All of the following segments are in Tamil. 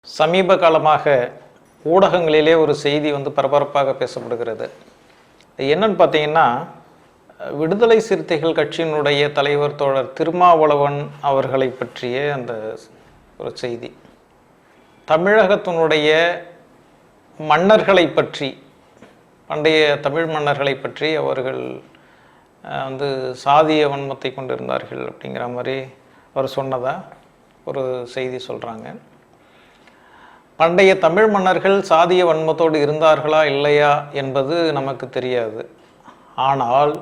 சமீப காலமாக ஊடகங்களிலே ஒரு செய்தி பரபரப்பாக பேசப்படுகிறது. என்னன்னு பார்த்தீங்கன்னா, விடுதலை சிறுத்தைகள் கட்சியினுடைய தலைவர் தோழர் திருமாவளவன் அவர்களை பற்றிய அந்த ஒரு செய்தி. தமிழகத்தினுடைய மன்னர்களை பற்றி, பண்டைய தமிழ் மன்னர்களை பற்றி அவர்கள் சாதிய வன்மத்தை கொண்டிருந்தார்கள் அப்படிங்கிற மாதிரி அவர் சொன்னதா ஒரு செய்தி சொல்கிறாங்க. பண்டைய தமிழ் மன்னர்கள் சாதிய வன்மத்தோடு இருந்தார்களா இல்லையா என்பது நமக்கு தெரியாது. ஆனால்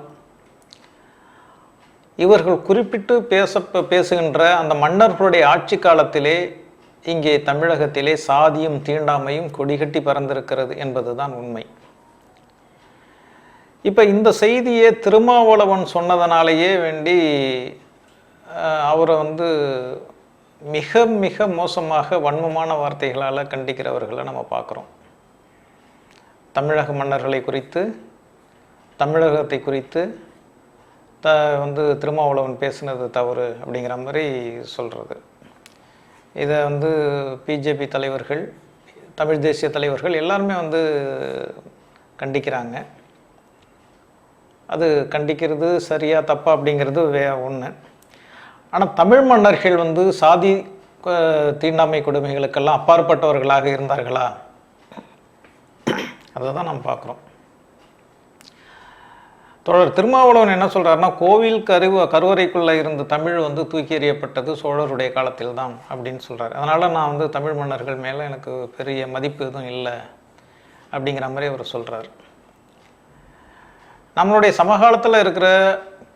இவர்கள் குறிப்பிட்டு பேசுகின்ற அந்த மன்னர்களுடைய ஆட்சி காலத்திலே இங்கே தமிழகத்திலே சாதியும் தீண்டாமையும் கொடிகட்டி பறந்திருக்கிறது என்பதுதான் உண்மை. இப்போ இந்த செய்தியை திருமாவளவன் சொன்னதனாலேயே வேண்டி அவரை மிக மிக மோசமாக வன்மமான வார்த்தைகளால் கண்டிக்கிறவர்களை நம்ம பார்க்குறோம். தமிழக மன்னர்களை குறித்து, தமிழகத்தை குறித்து திருமாவளவன் பேசுனது தவறு அப்படிங்கிற மாதிரி சொல்கிறது. இதை பிஜேபி தலைவர்கள், தமிழ் தேசிய தலைவர்கள் எல்லாருமே கண்டிக்கிறாங்க. அது கண்டிக்கிறது சரியா தப்பா அப்படிங்கிறது ஒன்று. ஆனால் தமிழ் மன்னர்கள் சாதி தீண்டாமை கொடுமைகளுக்கெல்லாம் அப்பாற்பட்டவர்களாக இருந்தார்களா, அதை தான் நாம் பார்க்குறோம். தோழர் திருமாவளவன் என்ன சொல்கிறாருன்னா, கோவில் கருவறைக்குள்ளே இருந்த தமிழ் தூக்கி எறியப்பட்டது சோழருடைய காலத்தில் தான் அப்படின்னு சொல்கிறார். அதனால் நான் தமிழ் மன்னர்கள் மேலே எனக்கு பெரிய மதிப்பு எதுவும் இல்லை அப்படிங்கிற மாதிரி அவர் சொல்கிறார். நம்மளுடைய சமகாலத்தில் இருக்கிற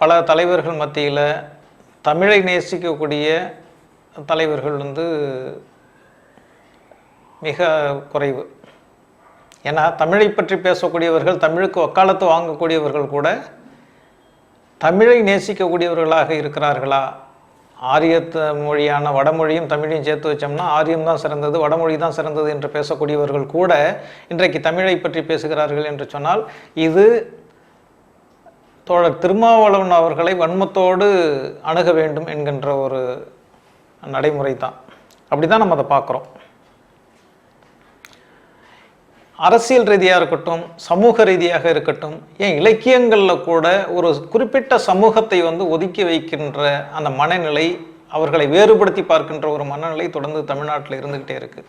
பல தலைவர்கள் மத்தியில் தமிழை நேசிக்கக்கூடிய தலைவர்கள் மிக குறைவு. ஏன்னா தமிழை பற்றி பேசக்கூடியவர்கள், தமிழுக்கு வக்காலத்து வாங்கக்கூடியவர்கள் கூட தமிழை நேசிக்கக்கூடியவர்களாக இருக்கிறார்களா? ஆரிய மொழியான வடமொழியும் தமிழையும் சேர்த்து வச்சோம்னா ஆரியம் தான் சிறந்தது, வடமொழி தான் சிறந்தது என்று பேசக்கூடியவர்கள் கூட இன்றைக்கு தமிழை பற்றி பேசுகிறார்கள் என்று சொன்னால் இது தோழர் திருமாவளவன் அவர்களை வன்மத்தோடு அணுக வேண்டும் என்கின்ற ஒரு நடைமுறை தான். அப்படி தான் நம்ம அதை பார்க்குறோம். அரசியல் ரீதியாக இருக்கட்டும், சமூக ரீதியாக இருக்கட்டும், ஏன் இலக்கியங்களில் கூட ஒரு குறிப்பிட்ட சமூகத்தை ஒதுக்கி வைக்கின்ற அந்த மனநிலை, அவர்களை வேறுபடுத்தி பார்க்கின்ற ஒரு மனநிலை தொடர்ந்து தமிழ்நாட்டில் இருந்துக்கிட்டே இருக்குது.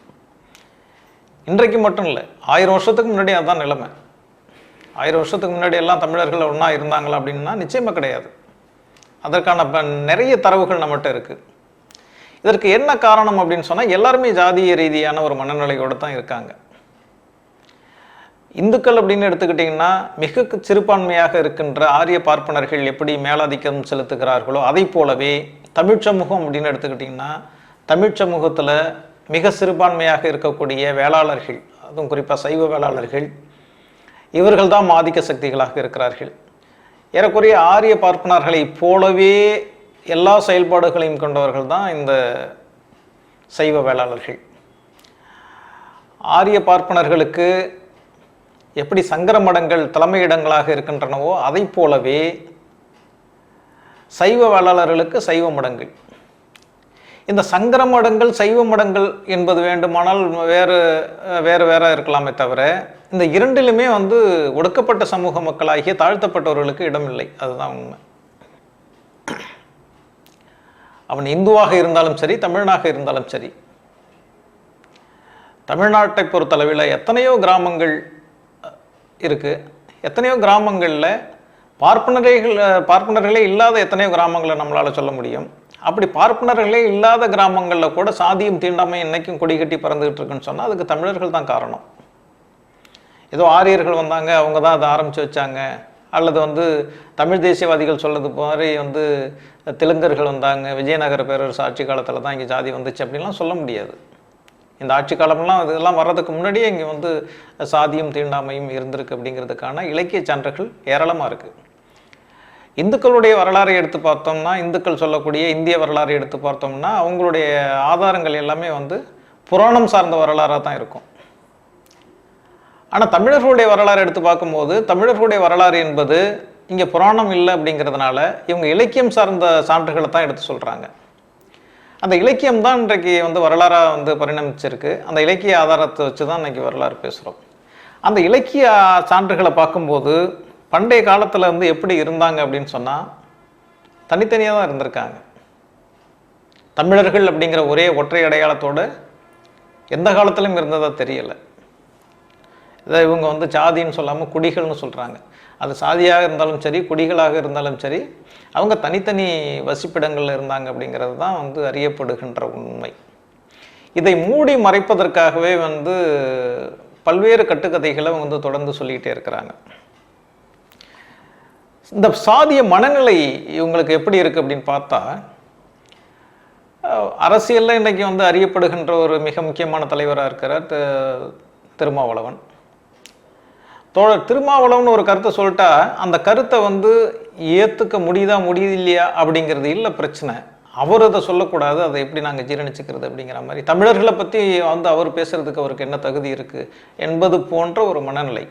இன்றைக்கு மட்டும் இல்லை, 1000 வருஷத்துக்கு முன்னாடி அதுதான் நிலைமை. 1000 வருஷத்துக்கு முன்னாடி எல்லாம் தமிழர்கள் ஒன்றா இருந்தாங்களா அப்படின்னா நிச்சயமாக கிடையாது. அதற்கான நிறைய தரவுகள் நம்மகிட்ட இருக்குது. இதற்கு என்ன காரணம் அப்படின்னு சொன்னால், எல்லாருமே ஜாதிய ரீதியான ஒரு மனநிலையோடு தான் இருக்காங்க. இந்துக்கள் அப்படின்னு எடுத்துக்கிட்டிங்கன்னா, மிக சிறுபான்மையாக இருக்கின்ற ஆரிய பார்ப்பனர்கள் எப்படி மேலாதிக்கம் செலுத்துகிறார்களோ அதை போலவே தமிழ் சமூகம் அப்படின்னு எடுத்துக்கிட்டிங்கன்னா, தமிழ் சமூகத்தில் மிக சிறுபான்மையாக இருக்கக்கூடிய வேளாளர்கள், அதுவும் குறிப்பாக சைவ வேளாளர்கள், இவர்கள் தான் ஆதிக்க சக்திகளாக இருக்கிறார்கள். ஏறக்குறைய ஆரிய பார்ப்பனர்களை போலவே எல்லா செயல்பாடுகளையும் கொண்டவர்கள் தான் இந்த சைவ வேளாளர்கள். ஆரிய பார்ப்பனர்களுக்கு எப்படி சங்கர மடங்கள் தலைமையிடங்களாக இருக்கின்றனவோ அதை போலவே சைவ வேளாளர்களுக்கு சைவ மடங்கள். இந்த சங்கர மடங்கள் சைவ மடங்கள் என்பது வேண்டுமானால் வேறு வேற இருக்கலாமே தவிர, இந்த இரண்டிலுமே ஒடுக்கப்பட்ட சமூக மக்களாகிய தாழ்த்தப்பட்டவர்களுக்கு இடமில்லை. அதுதான் உண்மை. அவன் இந்துவாக இருந்தாலும் சரி, தமிழனாக இருந்தாலும் சரி. தமிழ்நாட்டை பொறுத்தளவில் எத்தனையோ கிராமங்கள் இருக்கு. எத்தனையோ கிராமங்களில் பார்ப்பனர்களே இல்லாத எத்தனையோ கிராமங்களை நம்மளால் சொல்ல முடியும். அப்படி பார்ப்பனர்களே இல்லாத கிராமங்களில் கூட சாதியும் தீண்டாமை இன்னைக்கும் கொடிகட்டி பறந்துகிட்டு இருக்குன்னு சொன்னால் அதுக்கு தமிழர்கள் தான் காரணம். ஏதோ ஆரியர்கள் வந்தாங்க, அவங்க தான் அதை ஆரம்பித்து வச்சாங்க, அல்லது தமிழ் தேசியவாதிகள் சொல்றது மாதிரி தெலுங்கர்கள் வந்தாங்க, விஜயநகர பேரரசு ஆட்சி காலத்தில் தான் இங்கே ஜாதி வந்துச்சு அப்படின்லாம் சொல்ல முடியாது. இந்த ஆட்சி காலம்லாம் இதெல்லாம் வர்றதுக்கு முன்னாடியே இங்கே சாதியும் தீண்டாமையும் இருந்திருக்கு அப்படிங்கிறதுக்கான இலக்கிய சான்றுகள் ஏராளமாக இருக்குது. இந்துக்களுடைய வரலாறை எடுத்து பார்த்தோம்னா, இந்துக்கள் சொல்லக்கூடிய இந்திய வரலாறை எடுத்து பார்த்தோம்னா அவங்களுடைய ஆதாரங்கள் எல்லாமே புராணம் சார்ந்த வரலாறாக தான் இருக்கும். ஆனால் தமிழர்களுடைய வரலாறு எடுத்து பார்க்கும்போது, தமிழர்களுடைய வரலாறு என்பது இங்கே புராணம் இல்லை அப்படிங்கிறதுனால இவங்க இலக்கியம் சார்ந்த சான்றுகளை தான் எடுத்து சொல்கிறாங்க. அந்த இலக்கியம் தான் இன்றைக்கு வந்து வரலாறாக வந்து பரிணமிச்சிருக்கு. அந்த இலக்கிய ஆதாரத்தை வச்சு தான் இன்றைக்கி வரலாறு பேசுகிறோம். அந்த இலக்கிய சான்றுகளை பார்க்கும்போது பண்டைய காலத்தில் வந்து எப்படி இருந்தாங்க அப்படின்னு சொன்னால் தனித்தனியாக தான் இருந்திருக்காங்க. தமிழர்கள் அப்படிங்கிற ஒரே ஒற்றை அடையாளத்தோடு எந்த காலத்திலும் இருந்ததாக தெரியலை. இதை இவங்க வந்து சாதின்னு சொல்லாமல் குடிகள்னு சொல்கிறாங்க. அது சாதியாக இருந்தாலும் சரி, குடிகளாக இருந்தாலும் சரி, அவங்க தனித்தனி வசிப்பிடங்களில் இருந்தாங்க அப்படிங்கிறது தான் வந்து அறியப்படுகின்ற உண்மை. இதை மூடி மறைப்பதற்காகவே வந்து பல்வேறு கட்டுக்கதைகளை வந்து தொடர்ந்து சொல்லிக்கிட்டே இருக்கிறாங்க. இந்த சாதிய மனநிலை இவங்களுக்கு எப்படி இருக்குது அப்படின்னு பார்த்தா, அரசியலில் இன்றைக்கி வந்து அறியப்படுகின்ற ஒரு மிக முக்கியமான தலைவராக இருக்கிறார் திருமாவளவன். தோழர் திருமாவளவன் ஒரு கருத்தை சொல்லிட்டா அந்த கருத்தை வந்து ஏற்றுக்க முடியலையா அப்படிங்கிறது இல்லை பிரச்சனை. அவர் அதை சொல்லக்கூடாது, அதை எப்படி நாங்கள் ஜீரணிச்சுக்கிறது அப்படிங்கிற மாதிரி தமிழர்களை பற்றி வந்து அவர் பேசுகிறதுக்கு அவருக்கு என்ன தகுதி இருக்குது என்பது போன்ற ஒரு மனநிலை.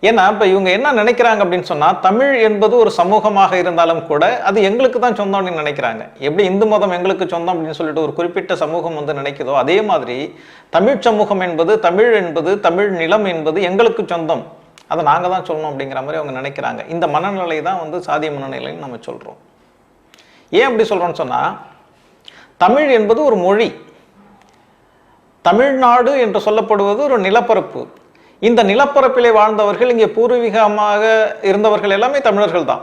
ஏன்னா இப்போ இவங்க என்ன நினைக்கிறாங்க அப்படின்னு சொன்னால், தமிழ் என்பது ஒரு சமூகமாக இருந்தாலும் கூட அது எங்களுக்கு தான் சொந்தம்னு நினைக்கிறாங்க. எப்படி இந்து மதம் எங்களுக்கு சொந்தம் அப்படின்னு சொல்லிட்டு ஒரு குறிப்பிட்ட சமூகம் வந்து நினைக்குதோ, அதே மாதிரி தமிழ் சமூகம் என்பது, தமிழ் என்பது, தமிழ் நிலம் என்பது எங்களுக்கு சொந்தம், அதை நாங்கள் தான் சொல்லணும் அப்படிங்கிற மாதிரி அவங்க நினைக்கிறாங்க. இந்த மனநிலை தான் வந்து சாதிய மனநிலைன்னு நம்ம சொல்கிறோம். ஏன் அப்படி சொல்கிறோன்னு சொன்னால், தமிழ் என்பது ஒரு மொழி, தமிழ்நாடு என்று சொல்லப்படுவது ஒரு நிலப்பரப்பு. இந்த நிலப்பரப்பிலே வாழ்ந்தவர்கள், இங்கே பூர்வீகமாக இருந்தவர்கள் எல்லாமே தமிழர்கள் தான்.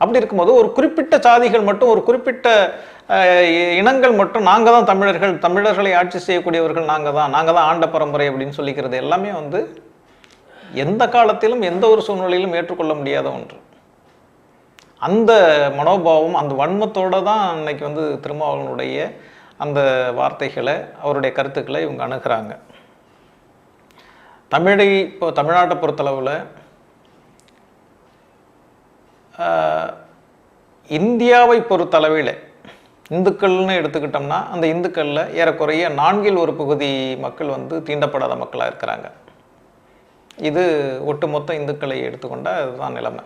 அப்படி இருக்கும்போது ஒரு குறிப்பிட்ட சாதிகள் மட்டும், ஒரு குறிப்பிட்ட இனங்கள் மட்டும் நாங்கள் தான் தமிழர்கள், தமிழர்களை ஆட்சி செய்யக்கூடியவர்கள் நாங்கள் தான் ஆண்ட பரம்பரை அப்படின்னு சொல்லிக்கிறது எல்லாமே வந்து எந்த காலத்திலும் எந்த ஒரு சூழ்நிலையிலும் ஏற்றுக்கொள்ள முடியாத ஒன்று. அந்த மனோபாவம், அந்த வன்மத்தோடு தான் இன்னைக்கு வந்து திருமாவளவனுடைய அந்த வார்த்தைகளை, அவருடைய கருத்துக்களை இவங்க அணுகிறாங்க. இப்போ தமிழ்நாட்டை பொறுத்தளவில் இந்தியாவை பொறுத்தளவில் இந்துக்கள்னு எடுத்துக்கிட்டோம்னா, அந்த இந்துக்களில் ஏறக்குறைய 4/1 மக்கள் வந்து தீண்டப்படாத மக்களாக இருக்கிறாங்க. இது ஒட்டுமொத்த இந்துக்களை எடுத்துக்கொண்டால் அதுதான் நிலைமை.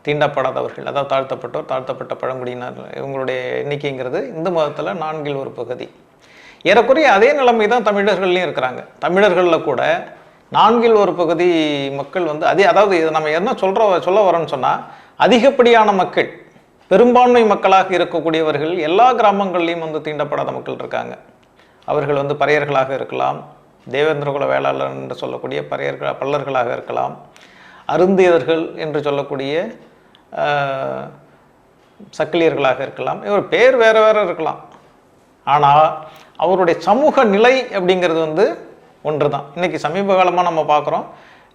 தீண்டப்படாதவர்கள், அதாவது தாழ்த்தப்பட்டோர், தாழ்த்தப்பட்ட பழங்குடியினர், இவங்களுடைய எண்ணிக்கைங்கிறது இந்து மதத்தில் 4/1. ஏறக்குறைய அதே நிலைமை தான் தமிழர்கள்லையும் இருக்கிறாங்க. தமிழர்களில் கூட 4/1 மக்கள் வந்து அதாவது நம்ம என்ன சொல்ல வரோன்னு சொன்னால், அதிகப்படியான மக்கள், பெரும்பான்மை மக்களாக இருக்கக்கூடியவர்கள் எல்லா கிராமங்கள்லையும் வந்து தீண்டப்படாத மக்கள் இருக்காங்க. அவர்கள் வந்து பறையர்களாக இருக்கலாம், தேவேந்திரகுல வேளாளர் என்று சொல்லக்கூடிய பல்லர்களாக இருக்கலாம், அருந்தியர்கள் என்று சொல்லக்கூடிய சக்கிலியர்களாக இருக்கலாம், இவர் பேர் வேறு இருக்கலாம். ஆனால் அவருடைய சமூக நிலை அப்படிங்கிறது வந்து ஒன்று தான். இன்றைக்கி சமீப காலமாக நம்ம பார்க்குறோம்,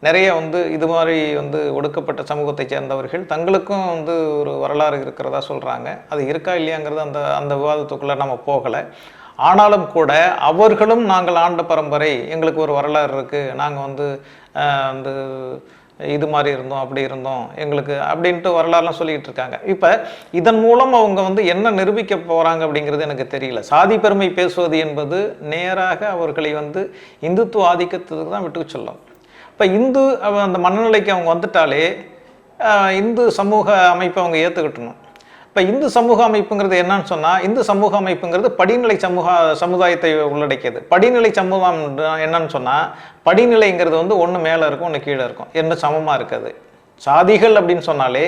நிறைய வந்து இது மாதிரி வந்து ஒடுக்கப்பட்ட சமூகத்தை சேர்ந்தவர்கள் தங்களுக்கும் வந்து ஒரு வரலாறு இருக்கிறதா சொல்கிறாங்க. அது இருக்கா இல்லையாங்கிறது அந்த விவாதத்துக்குள்ளே நம்ம போகலை. ஆனாலும் கூட அவர்களும் நாங்கள் ஆண்ட பரம்பரை, எங்களுக்கு ஒரு வரலாறு இருக்குது, நாங்கள் வந்து இது மாதிரி இருந்தோம், அப்படி இருந்தோம், எங்களுக்கு அப்படின்ட்டு வரலாறுலாம் சொல்லிகிட்டு இருக்காங்க. இப்போ இதன் மூலம் அவங்க வந்து என்ன நிரூபிக்க போகிறாங்க அப்படிங்கிறது எனக்கு தெரியல. சாதி பெருமை பேசுவது என்பது நேராக அவர்களை வந்து இந்துத்துவ ஆதிக்கத்துக்கு தான் விட்டு சொல்லும். இப்போ அந்த மனநிலைக்கு அவங்க வந்துட்டாலே இந்து சமூக அமைப்பை அவங்க ஏற்றுக்கிட்டணும். இப்போ இந்து சமூக அமைப்புங்கிறது என்னன்னு சொன்னால், இந்து சமூக அமைப்புங்கிறது படிநிலை சமுதாயத்தை உள்ளடக்கியது. படிநிலை சமூகம் என்னன்னு சொன்னால், படிநிலைங்கிறது வந்து ஒன்று மேலே இருக்கும், ஒன்று கீழே இருக்கும், என்ன சமமாக இருக்காது. சாதிகள் அப்படின்னு சொன்னாலே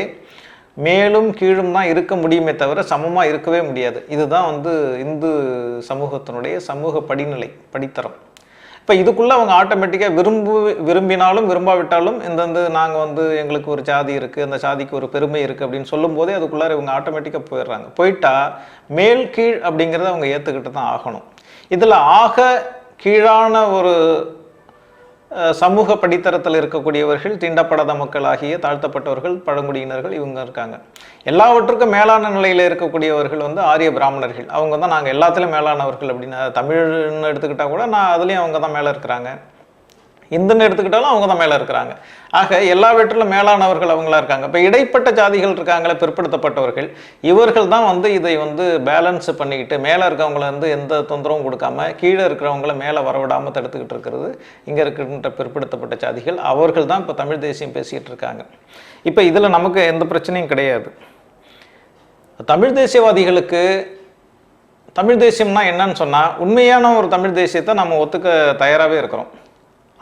மேலும் கீழும் தான் இருக்க முடியுமே தவிர சமமாக இருக்கவே முடியாது. இதுதான் வந்து இந்து சமூகத்தினுடைய சமூக படிநிலை, படித்தரம். இப்போ இதுக்குள்ளே அவங்க ஆட்டோமேட்டிக்காக விரும்பினாலும் விரும்பாவிட்டாலும் நாங்கள் வந்து எங்களுக்கு ஒரு ஜாதி இருக்குது, அந்த ஜாதிக்கு ஒரு பெருமை இருக்குது அப்படின்னு சொல்லும் போதே அதுக்குள்ளார இவங்க ஆட்டோமேட்டிக்காக போயிடுறாங்க. போயிட்டா மேல் கீழ் அப்படிங்கிறத அவங்க ஏற்றுக்கிட்டு தான் ஆகணும். இதில் ஆக கீழான ஒரு சமூக படித்தரத்தில் இருக்கக்கூடியவர்கள் தீண்டப்படாத மக்களாகிய தாழ்த்தப்பட்டவர்கள், பழங்குடியினர்கள் இவங்க இருக்காங்க. எல்லாவற்றுக்கும் மேலான நிலையில் இருக்கக்கூடியவர்கள் வந்து ஆரிய பிராமணர்கள். அவங்க தான் நாங்கள் எல்லாத்துலேயும் மேலானவர்கள் அப்படின்னு. தமிழ்னு எடுத்துக்கிட்டால் கூட அதுலேயும் அவங்க தான் மேலே இருக்கிறாங்க. இந்துன்னு எடுத்துக்கிட்டாலும் அவங்க தான் மேலே இருக்கிறாங்க. ஆக எல்லாவற்றிலும் மேலானவர்கள் அவங்களா இருக்காங்க. இப்போ இடைப்பட்ட ஜாதிகள் இருக்காங்களே, பிற்படுத்தப்பட்டவர்கள், இவர்கள் தான் வந்து இதை வந்து பேலன்ஸ் பண்ணிக்கிட்டு மேலே இருக்கவங்களை வந்து எந்த தொந்தரவும் கொடுக்காம கீழே இருக்கிறவங்கள மேலே வரவிடாமல் தடுத்துக்கிட்டு இருக்கிறது இங்கே இருக்கின்ற பிற்படுத்தப்பட்ட ஜாதிகள். அவர்கள் தான் இப்போ தமிழ் தேசியம் பேசிகிட்டு இருக்காங்க. இப்போ இதில் நமக்கு எந்த பிரச்சனையும் கிடையாது. தமிழ் தேசியவாதிகளுக்கு தமிழ் தேசியம்னா என்னன்னு சொன்னால், உண்மையான ஒரு தமிழ் தேசியத்தை நம்ம ஒத்துக்க தயாராகவே இருக்கிறோம்.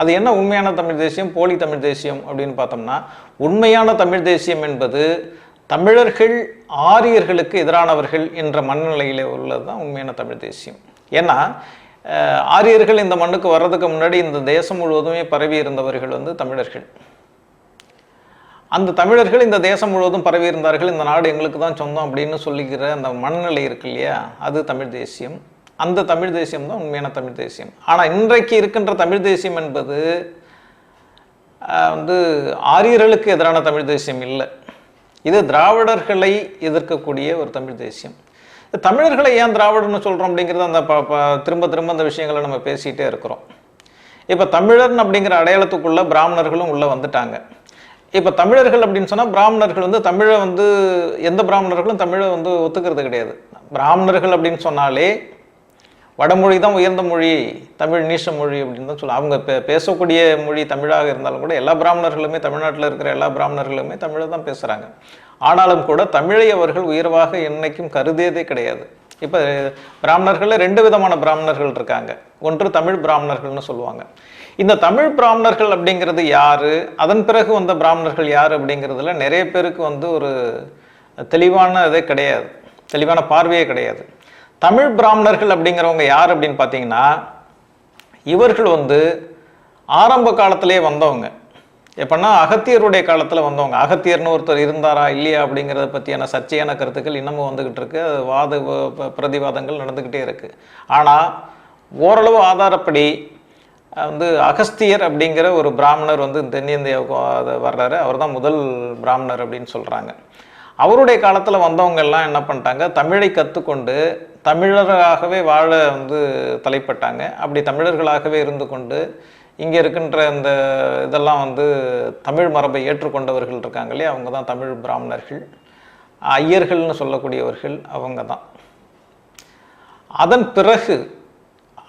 அது என்ன உண்மையான தமிழ் தேசியம், போலி தமிழ் தேசியம் அப்படின்னு பார்த்தோம்னா, உண்மையான தமிழ் தேசியம் என்பது தமிழர்கள் ஆரியர்களுக்கு எதிரானவர்கள் என்ற மனநிலையில் உள்ளது தான் உண்மையான தமிழ் தேசியம். ஏன்னா ஆரியர்கள் இந்த மண்ணுக்கு வர்றதுக்கு முன்னாடி இந்த தேசம் முழுவதுமே பரவி இருந்தவர்கள் வந்து தமிழர்கள். அந்த தமிழர்கள் இந்த தேசம் முழுவதும் பரவி இருந்தார்கள், இந்த நாடு எங்களுக்கு தான் சொந்தம் அப்படின்னு சொல்லிக்கிற அந்த மனநிலை இருக்கு இல்லையா, அது தமிழ் தேசியம். அந்த தமிழ் தேசியம் தான் உண்மையான தமிழ் தேசியம். ஆனால் இன்றைக்கு இருக்கின்ற தமிழ் தேசியம் என்பது வந்து ஆரியர்களுக்கு எதிரான தமிழ் தேசியம் இல்லை. இது திராவிடர்களை எதிர்க்கக்கூடிய ஒரு தமிழ் தேசியம். தமிழர்களை ஏன் திராவிடர்னு சொல்கிறோம் அப்படிங்கிறது அந்த திரும்ப திரும்ப அந்த விஷயங்களை நம்ம பேசிகிட்டே இருக்கிறோம். இப்போ தமிழர்னு அப்படிங்கிற அடையாளத்துக்குள்ள பிராமணர்களும் உள்ளே வந்துட்டாங்க. இப்போ தமிழர்கள் அப்படின்னு சொன்னால் பிராமணர்கள் வந்து தமிழை வந்து எந்த பிராமணர்களும் தமிழை வந்து ஒத்துக்கிறது கிடையாது. பிராமணர்கள் அப்படின்னு சொன்னாலே வடமொழி தான் உயர்ந்த மொழி, தமிழ் நீச மொழி அப்படின்னு தான் சொல்லுவாங்க. அவங்க பேசக்கூடிய மொழி தமிழாக இருந்தாலும் கூட எல்லா பிராமணர்களுமே, தமிழ்நாட்டில் இருக்கிற எல்லா பிராமணர்களுமே தமிழை தான் பேசுகிறாங்க. ஆனாலும் கூட தமிழை அவர்கள் உயர்வாக என்னைக்கும் கருதியதே கிடையாது. இப்போ பிராமணர்களில் 2 விதமான பிராமணர்கள் இருக்காங்க. ஒன்று தமிழ் பிராமணர்கள்னு சொல்லுவாங்க. இந்த தமிழ் பிராமணர்கள் அப்படிங்கிறது யார், அதன் பிறகு வந்த பிராமணர்கள் யார் அப்படிங்கிறதுல நிறைய பேருக்கு வந்து ஒரு தெளிவான இதே கிடையாது, தெளிவான பார்வையே கிடையாது. தமிழ் பிராமணர்கள் அப்படிங்கிறவங்க யார் அப்படின்னு பார்த்தீங்கன்னா, இவர்கள் வந்து ஆரம்ப காலத்திலே வந்தவங்க. எப்படின்னா அகத்தியருடைய காலத்தில் வந்தவங்க. அகத்தியர்னு ஒருத்தர் இருந்தாரா இல்லையா அப்படிங்கிறத பற்றியான சர்ச்சையான கருத்துக்கள் இன்னமும் வந்துக்கிட்டு இருக்கு. அது பிரதிவாதங்கள் நடந்துக்கிட்டே இருக்கு. ஆனால் ஓரளவு ஆதாரப்படி வந்து அகஸ்தியர் அப்படிங்கிற ஒரு பிராமணர் வந்து தென்னிந்தியாவுக்கு வர்றாரு. அவர் தான் முதல் பிராமணர் அப்படின்னு சொல்கிறாங்க. அவருடைய காலத்தில் வந்தவங்க எல்லாம் என்ன பண்ணிட்டாங்க, தமிழை கற்றுக்கொண்டு தமிழராகவே வாழ வந்து தலைப்பட்டாங்க. அப்படி தமிழர்களாகவே இருந்து கொண்டு இங்கே இருக்கின்ற இந்த இதெல்லாம் வந்து தமிழ் மரபை ஏற்றுக்கொண்டவர்கள் இருக்காங்க இல்லையா, அவங்க தான் தமிழ் பிராமணர்கள். ஐயர்கள்னு சொல்லக்கூடியவர்கள் அவங்க தான்.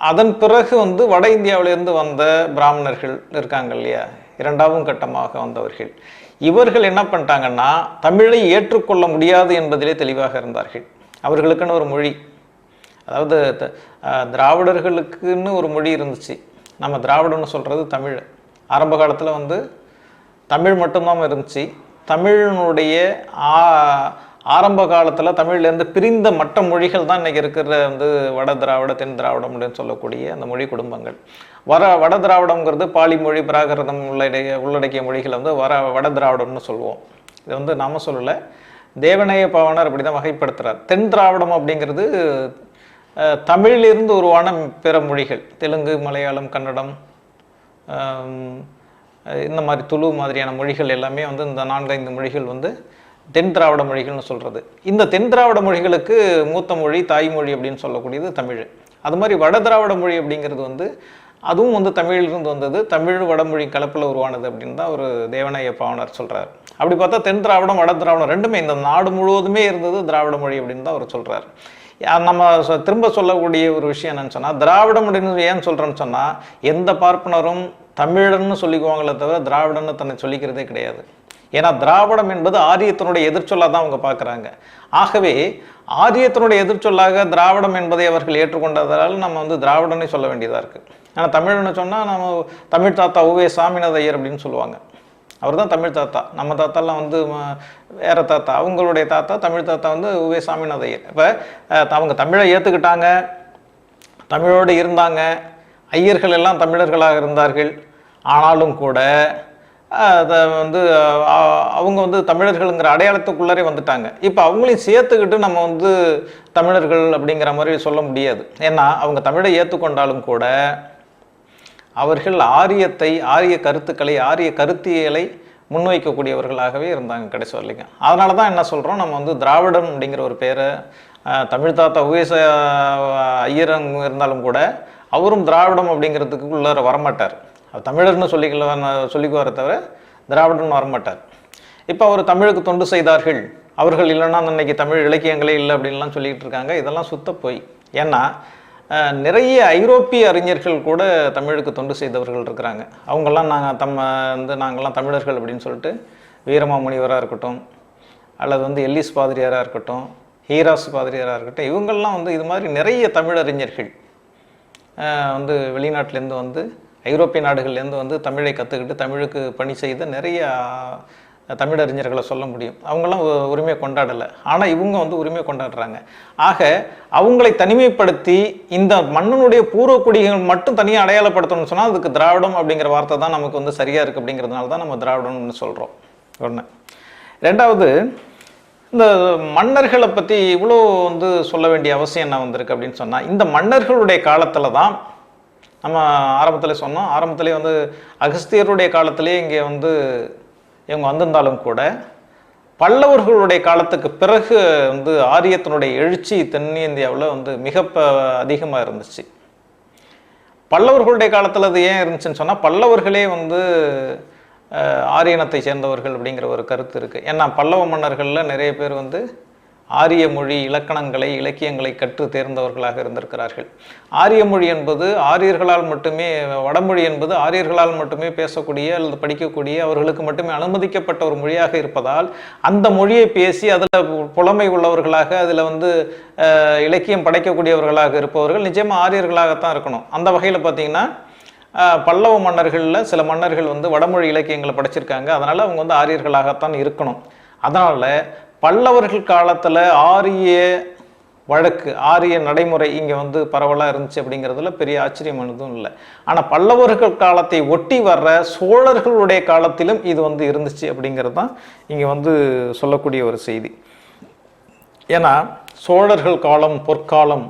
அதன் பிறகு வந்து வட இந்தியாவிலிருந்து வந்த பிராமணர்கள் இருக்காங்க இல்லையா, 2வது கட்டமாக வந்தவர்கள். இவர்கள் என்ன பண்ணிட்டாங்கன்னா, தமிழை ஏற்றுக்கொள்ள முடியாது என்பதிலே தெளிவாக இருந்தார்கள். அவர்களுக்குன்னு ஒரு மொழி, அதாவது திராவிடர்களுக்குன்னு ஒரு மொழி இருந்துச்சு. நம்ம திராவிடம்னு சொல்கிறது தமிழ். ஆரம்ப காலத்தில் வந்து தமிழ் மட்டும்தான் இருந்துச்சு. தமிழினுடைய ஆரம்ப காலத்தில் தமிழ்லேருந்து பிரிந்த மற்ற மொழிகள் தான் இன்றைக்கி இருக்கிற வந்து வட திராவிட, தென் திராவிடம் அப்படின்னு சொல்லக்கூடிய அந்த மொழி குடும்பங்கள். வட திராவிடம்ங்கிறது பாலி மொழி, பிராகிருதம் உள்ளடக்கிய மொழிகளை வந்து வட திராவிடம்னு சொல்லுவோம். இது வந்து நாம சொல்லலை, தேவநேய பாவனர் அப்படி தான் வகைப்படுத்துகிறார். தென் திராவிடம் அப்படிங்கிறது தமிழிலிருந்து உருவான பிற மொழிகள், தெலுங்கு, மலையாளம், கன்னடம், இந்த மாதிரி துளு மாதிரியான மொழிகள் எல்லாமே வந்து இந்த 4-5 மொழிகள் வந்து தென் திராவிட மொழிகள்னு சொல்கிறது. இந்த தென் திராவிட மொழிகளுக்கு மூத்த மொழி, தாய்மொழி அப்படின்னு சொல்லக்கூடியது தமிழ். அது மாதிரி வட திராவிட மொழி அப்படிங்கிறது வந்து அதுவும் வந்து தமிழிலிருந்து வந்தது, தமிழ் வடமொழி கலப்பில் உருவானது அப்படின்னு தான் ஒரு தேவநேய பாவனர் சொல்கிறார். அப்படி பார்த்தா தென் திராவிடம், வட திராவிடம் ரெண்டுமே இந்த நாடு முழுவதுமே இருந்தது திராவிட மொழி அப்படின்னு தான் அவர் சொல்கிறார். நம்ம திரும்ப சொல்லக்கூடிய ஒரு விஷயம் என்னன்னு சொன்னால், திராவிடம் அப்படின்னு ஏன் சொல்கிறேன்னு சொன்னால், எந்த பார்ப்பனரும் தமிழன்னு சொல்லிக்குவாங்களே தவிர திராவிடன்னு தன்னை சொல்லிக்கிறதே கிடையாது. ஏன்னா திராவிடம் என்பது ஆரியத்தினுடைய எதிர்ச்சொல்லாக தான் அவங்க பார்க்குறாங்க. ஆகவே ஆரியத்தினுடைய எதிர்ச்சொல்லாக திராவிடம் என்பதை அவர்கள் ஏற்றுக்கொண்டதால் நம்ம வந்து திராவிடன்னு சொல்ல வேண்டியதாக இருக்குது. ஆனால் தமிழ்னு சொன்னால் நம்ம தமிழ் தாத்தா உவே சாமிநாத ஐயர் அப்படின்னு சொல்லுவாங்க. அவர் தான் தமிழ் தாத்தா. நம்ம தாத்தாலாம் வந்து வேற தாத்தா, அவங்களுடைய தாத்தா தமிழ் தாத்தா வந்து உவே சாமிநாத ஐயர். இப்போ அவங்க தமிழை ஏற்றுக்கிட்டாங்க, தமிழோடு இருந்தாங்க, ஐயர்கள் எல்லாம் தமிழர்களாக இருந்தார்கள். ஆனாலும் கூட அதை வந்து அவங்க வந்து தமிழர்களுங்கிற அடையாளத்துக்குள்ளரே வந்துட்டாங்க. இப்போ அவங்களையும் சேர்த்துக்கிட்டு நம்ம வந்து தமிழர்கள் அப்படிங்கிற மாதிரி சொல்ல முடியாது. ஏன்னா அவங்க தமிழை ஏற்றுக்கொண்டாலும் கூட அவர்கள் ஆரிய கருத்துக்களை, ஆரிய கருத்தியலை முன்வைக்கக்கூடியவர்களாகவே இருந்தாங்க கடைசி வரலைங்க. அதனால தான் என்ன சொல்கிறோம், நம்ம வந்து திராவிடம் அப்படிங்கிற ஒரு பேரை தமிழ் தாத்தா உவேச ஐயர் இருந்தாலும் கூட அவரும் திராவிடம் அப்படிங்கிறதுக்கு உள்ளார வரமாட்டார். தமிழர்னு சொல்லிக்குவார தவிர திராவிடன்னு வரமாட்டார். இப்போ அவர் தமிழுக்கு தொண்டு செய்தார்கள், அவர்கள் இல்லைன்னா இன்னைக்கு தமிழ் இலக்கியங்களே இல்லை அப்படின்லாம் சொல்லிக்கிட்டு இருக்காங்க. இதெல்லாம் சுத்த போய். ஏன்னா நிறைய ஐரோப்பிய அறிஞர்கள் கூட தமிழுக்கு தொண்டு செய்தவர்கள் இருக்கிறாங்க. அவங்கெல்லாம் நாங்கள்லாம் தமிழர்கள் அப்படின்னு சொல்லிட்டு வீரமாமுனிவராக இருக்கட்டும், அல்லது வந்து எல்லிஸ் பாதிரியாராக இருக்கட்டும், ஹீராஸ் பாதிரியாராக இருக்கட்டும், இவங்கள்லாம் வந்து இது மாதிரி நிறைய தமிழறிஞர்கள் வந்து வெளிநாட்டிலேருந்து வந்து ஐரோப்பிய நாடுகள்லேருந்து வந்து தமிழை கற்றுக்கிட்டு தமிழுக்கு பணி செய்த நிறைய தமிழறிஞர்களை சொல்ல முடியும். அவங்களாம் உரிமை கொண்டாடலை, ஆனால் இவங்க வந்து உரிமை கொண்டாடுறாங்க. ஆக அவங்களை தனிமைப்படுத்தி இந்த மண்ணினுடைய பூர்வக்குடிகள் மட்டும் தனியாக அடையாளப்படுத்தணும்னு சொன்னால் அதுக்கு திராவிடம் அப்படிங்கிற வார்த்தை தான் நமக்கு வந்து சரியாக இருக்குது. அப்படிங்கிறதுனால தான் நம்ம திராவிடம்னு சொல்கிறோம். ஒன்று. ரெண்டாவது, இந்த மன்னர்களை பற்றி இவ்வளோ வந்து சொல்ல வேண்டிய அவசியம் என்ன வந்திருக்கு அப்படின்னு சொன்னால், இந்த மன்னர்களுடைய காலத்தில் தான் நம்ம ஆரம்பத்தில் சொன்னோம். ஆரம்பத்திலே வந்து அகஸ்தியருடைய காலத்திலே இங்கே வந்து இவங்க வந்திருந்தாலும் கூட பல்லவர்களுடைய காலத்துக்கு பிறகு வந்து ஆரியத்தினுடைய எழுச்சி தென்னிந்தியாவில் வந்து மிக அதிகமாக இருந்துச்சு. பல்லவர்களுடைய காலத்தில் அது ஏன் இருந்துச்சுன்னு சொன்னால், பல்லவர்களே வந்து ஆரியனத்தை சேர்ந்தவர்கள் அப்படிங்கிற ஒரு கருத்து இருக்குது. ஏன்னா பல்லவ மன்னர்களில் நிறைய பேர் வந்து ஆரிய மொழி இலக்கணங்களை இலக்கியங்களை கற்று தேர்ந்தவர்களாக இருந்திருக்கிறார்கள். ஆரிய மொழி என்பது ஆரியர்களால் மட்டுமே, வடமொழி என்பது ஆரியர்களால் மட்டுமே பேசக்கூடிய அல்லது படிக்கக்கூடிய, அவர்களுக்கு மட்டுமே அனுமதிக்கப்பட்ட ஒரு மொழியாக இருப்பதால் அந்த மொழியை பேசி அதில் புலமை உள்ளவர்களாக, அதில் வந்து இலக்கியம் படைக்கக்கூடியவர்களாக இருப்பவர்கள் நிச்சயமாக ஆரியர்களாகத்தான் இருக்கணும். அந்த வகையில் பார்த்தீங்கன்னா பல்லவ மன்னர்களில் சில மன்னர்கள் வந்து வடமொழி இலக்கியங்களை படைச்சிருக்காங்க. அதனால் அவங்க வந்து ஆரியர்களாகத்தான் இருக்கணும். அதனால் பல்லவர்கள் காலத்தில் ஆரிய வழக்கு, ஆரிய நடைமுறை இங்கே வந்து பரவலாக இருந்துச்சு அப்படிங்கிறதுல பெரிய ஆச்சரியமானதும் இல்லை. ஆனால் பல்லவர்கள் காலத்தை ஒட்டி வர்ற சோழர்களுடைய காலத்திலும் இது வந்து இருந்துச்சு அப்படிங்கிறது தான் இங்கே வந்து சொல்லக்கூடிய ஒரு செய்தி. ஏன்னா சோழர்கள் காலம் பொற்காலம்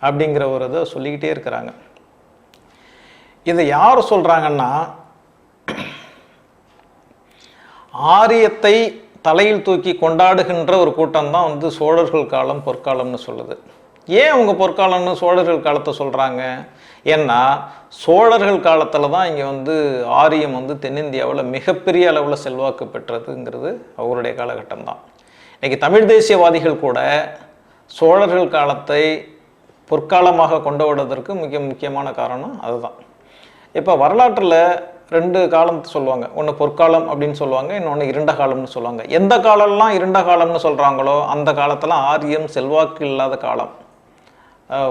அப்படிங்கிற ஒரு இதை சொல்லிக்கிட்டே இருக்கிறாங்க. இதை யார் சொல்கிறாங்கன்னா, ஆரியத்தை தலையில் தூக்கி கொண்டாடுகின்ற ஒரு கூட்டம் தான் வந்து சோழர்கள் காலம் பொற்காலம்னு சொல்லுது. ஏன் அவங்க பொற்காலம்னு சோழர்கள் காலத்தை சொல்கிறாங்க? ஏன்னா சோழர்கள் காலத்தில் தான் இங்கே வந்து ஆரியம் வந்து தென்னிந்தியாவில் மிகப்பெரிய அளவில் செல்வாக்கு பெற்றதுங்கிறது அவருடைய காலகட்டம் தான். இன்றைக்கி தமிழ் தேசியவாதிகள் கூட சோழர்கள் காலத்தை பொற்காலமாக கொண்டாடுவதற்கு முக்கியமான காரணம் அதுதான். இப்போ வரலாற்றில் ரெண்டு காலம் சொல்லுவாங்க. ஒன்று பொற்காலம் அப்படின்னு சொல்லுவாங்க, இன்னொன்று இருண்ட காலம்னு சொல்லுவாங்க. எந்த காலம்லாம் இருண்ட காலம்னு சொல்கிறாங்களோ அந்த காலத்தில் ஆரியம் செல்வாக்கு இல்லாத காலம்.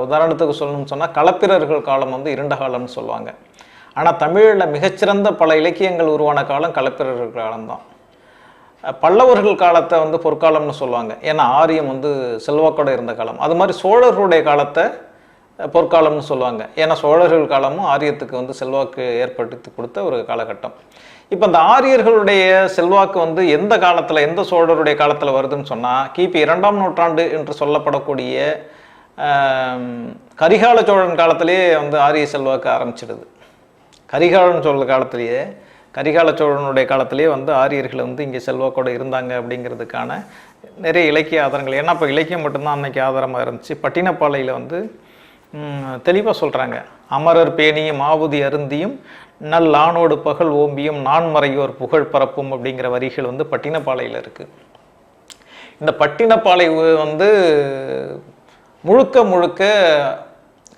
உதாரணத்துக்கு சொல்லணும்னு சொன்னால் களப்பிரர்கள் காலம் வந்து இருண்ட காலம்னு சொல்லுவாங்க. ஆனால் தமிழில் மிகச்சிறந்த பல இலக்கியங்கள் உருவான காலம் களப்பிரர்கள் காலம்தான். பல்லவர்கள் காலத்தை வந்து பொற்காலம்னு சொல்லுவாங்க, ஏன்னா ஆரியம் வந்து செல்வாக்கோடு இருந்த காலம். அது மாதிரி சோழர்களுடைய காலத்தை பொற்காலம்னு சொல்லுவாங்க, ஏன்னா சோழர்கள் காலமும் ஆரியத்துக்கு வந்து செல்வாக்கு ஏற்படுத்தி கொடுத்த ஒரு காலகட்டம். இப்போ இந்த ஆரியர்களுடைய செல்வாக்கு வந்து எந்த காலத்தில், எந்த சோழருடைய காலத்தில் வருதுன்னு சொன்னால், கிபி 2ஆம் நூற்றாண்டு என்று சொல்லப்படக்கூடிய கரிகால சோழன் காலத்திலே வந்து ஆரிய செல்வாக்கு ஆரம்பிச்சிடுது. கரிகாலன் சோழ காலத்திலேயே, கரிகால சோழனுடைய காலத்திலேயே வந்து ஆரியர்கள் வந்து இங்கே செல்வாக்கோடு இருந்தாங்க அப்படிங்கிறதுக்கான நிறைய இலக்கிய ஆதாரங்கள். ஏன்னா இப்போ இலக்கியம் மட்டும்தான் அன்றைக்கி ஆதாரமாக இருந்துச்சு. பட்டினப்பாலையில் வந்து தெளிவாக சொல்கிறாங்க, அமரர் பேணியும் ஆவுதி அருந்தியும் நல் ஆணோடு பகல் ஓம்பியும் நான்மறையோர் புகழ் பரப்பும் அப்படிங்கிற வரிகள் வந்து பட்டினப்பாலையில் இருக்குது. இந்த பட்டினப்பாலை வந்து முழுக்க முழுக்க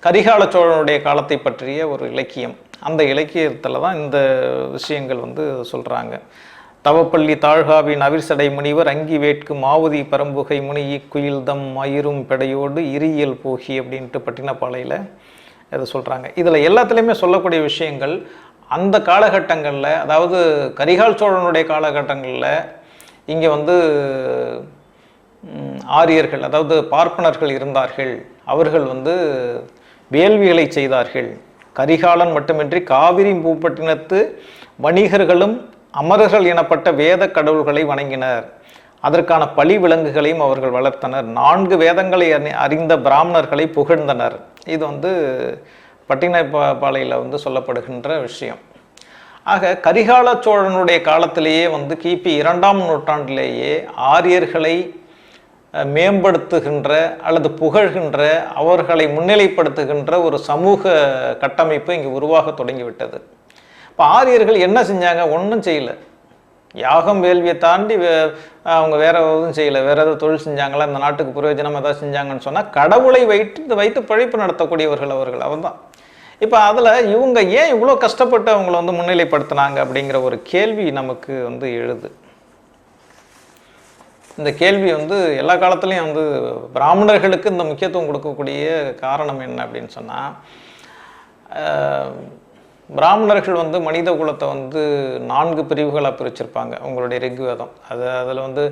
கரிகால சோழனுடைய காலத்தை பற்றிய ஒரு இலக்கியம். அந்த இலக்கியத்தில் தான் இந்த விஷயங்கள் வந்து சொல்கிறாங்க. தவப்பள்ளி தாழ்காவின் அவிர்சடை முனிவர் அங்கி வேட்கு மாவுதி பரம்புகை முனி குயில்தம் மயிரும் பெடையோடு இரியல் போகி அப்படின்ட்டு பட்டினப்பாலையில் இதை சொல்கிறாங்க. இதில் எல்லாத்துலேயுமே சொல்லக்கூடிய விஷயங்கள் அந்த காலகட்டங்களில், அதாவது கரிகால் சோழனுடைய காலகட்டங்களில் இங்கே வந்து ஆரியர்கள், அதாவது பார்ப்பனர்கள் இருந்தார்கள். அவர்கள் வந்து வேள்விகளை செய்தார்கள். கரிகாலன் மட்டுமின்றி காவிரி பூப்பட்டினத்து வணிகர்களும் அமரர்கள் எனப்பட்ட வேத கடவுள்களை வணங்கினர். அதற்கான பழி விலங்குகளையும் அவர்கள் வளர்த்தனர். 4 வேதங்களை அறிந்த பிராமணர்களை புகழ்ந்தனர். இது வந்து பட்டினப்பாலையில் வந்து சொல்லப்படுகின்ற விஷயம். ஆக கரிகால சோழனுடைய காலத்திலேயே வந்து கிபி 2ஆம் நூற்றாண்டிலேயே ஆரியர்களை மேம்படுத்துகின்ற அல்லது புகழ்கின்ற, அவர்களை முன்னிலைப்படுத்துகின்ற ஒரு சமூக கட்டமைப்பு இங்கே உருவாக தொடங்கிவிட்டது. இப்போ ஆரியர்கள் என்ன செஞ்சாங்க? ஒன்றும் செய்யலை. யாகம் வேள்வியை தாண்டி அவங்க வேற எதுவும் செய்யலை. வேற ஏதாவது தொழில் செஞ்சாங்களா, இந்த நாட்டுக்கு பிரயோஜனம் ஏதாவது செஞ்சாங்கன்னு சொன்னால் கடவுளை வைத்து பழிப்பு நடத்தக்கூடியவர்கள் அவர்கள் தான். இப்போ அதில் இவங்க ஏன் இவ்வளோ கஷ்டப்பட்டு அவங்கள வந்து முன்னிலைப்படுத்தினாங்க அப்படிங்கிற ஒரு கேள்வி நமக்கு வந்து எழுது. இந்த கேள்வி வந்து எல்லா காலத்துலேயும் வந்து பிராமணர்களுக்கு இந்த முக்கியத்துவம் கொடுக்கக்கூடிய காரணம் என்ன அப்படின்னு சொன்னால், பிராமணர்கள் வந்து மனித குலத்தை வந்து 4 பிரிவுகளாக பிரிச்சிருப்பாங்க உங்களுடைய ரிக்வேதம். அதில் வந்து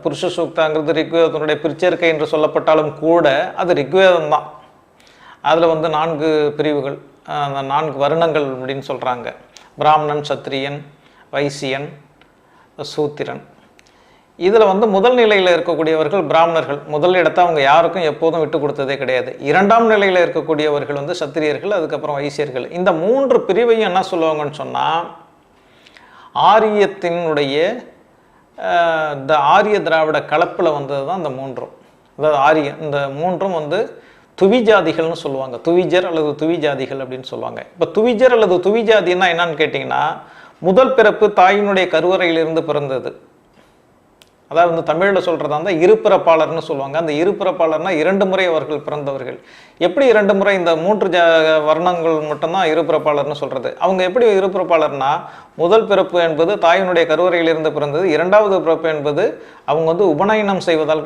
புருஷ சூக்தாங்கிறது ரிக்வேதத்தினுடைய பிரிச்சேர்க்கை என்று சொல்லப்பட்டாலும் கூட அது ரிக்வேதம் தான். அதில் வந்து 4 பிரிவுகள், அந்த 4 வருணங்கள் அப்படின்னு சொல்கிறாங்க. பிராமணன், சத்திரியன், வைசியன், சூத்திரன். இதில் வந்து முதல் நிலையில் இருக்கக்கூடியவர்கள் பிராமணர்கள். முதல் இடத்தை அவங்க யாருக்கும் எப்போதும் விட்டு கொடுத்ததே கிடையாது. 2ஆம் நிலையில் இருக்கக்கூடியவர்கள் வந்து சத்திரியர்கள், அதுக்கப்புறம் வைசியர்கள். இந்த 3 பிரிவையும் என்ன சொல்லுவாங்கன்னு சொன்னால், ஆரியத்தினுடைய இந்த ஆரிய திராவிட கலப்பில் வந்தது தான் இந்த 3ம். அதாவது ஆரியம், இந்த 3ம் வந்து துவிஜாதிகள்னு சொல்லுவாங்க. துவிஜர் அல்லது துவிஜாதிகள் அப்படின்னு சொல்லுவாங்க. இப்போ துவிஜர் அல்லது துவிஜாதின்னா என்னன்னு கேட்டிங்கன்னா, முதல் பிறப்பு தாயினுடைய கருவறையிலிருந்து பிறந்தது. அதாவது வந்து தமிழில் சொல்கிறதா இருந்தால் இருபிறப்பாளர்னு சொல்லுவாங்க. அந்த இருபிறப்பாளர்னா 2 முறை அவர்கள் பிறந்தவர்கள். எப்படி 2 முறை? இந்த 3 வர்ணங்கள் மட்டும்தான் இருபிறப்பாளர்னு சொல்கிறது. அவங்க எப்படி இருபிறப்பாளர்னா, முதல் பிறப்பு என்பது தாயினுடைய கருவறையிலிருந்து பிறந்தது. 2வது பிறப்பு என்பது அவங்க வந்து உபநயனம் செய்வதால்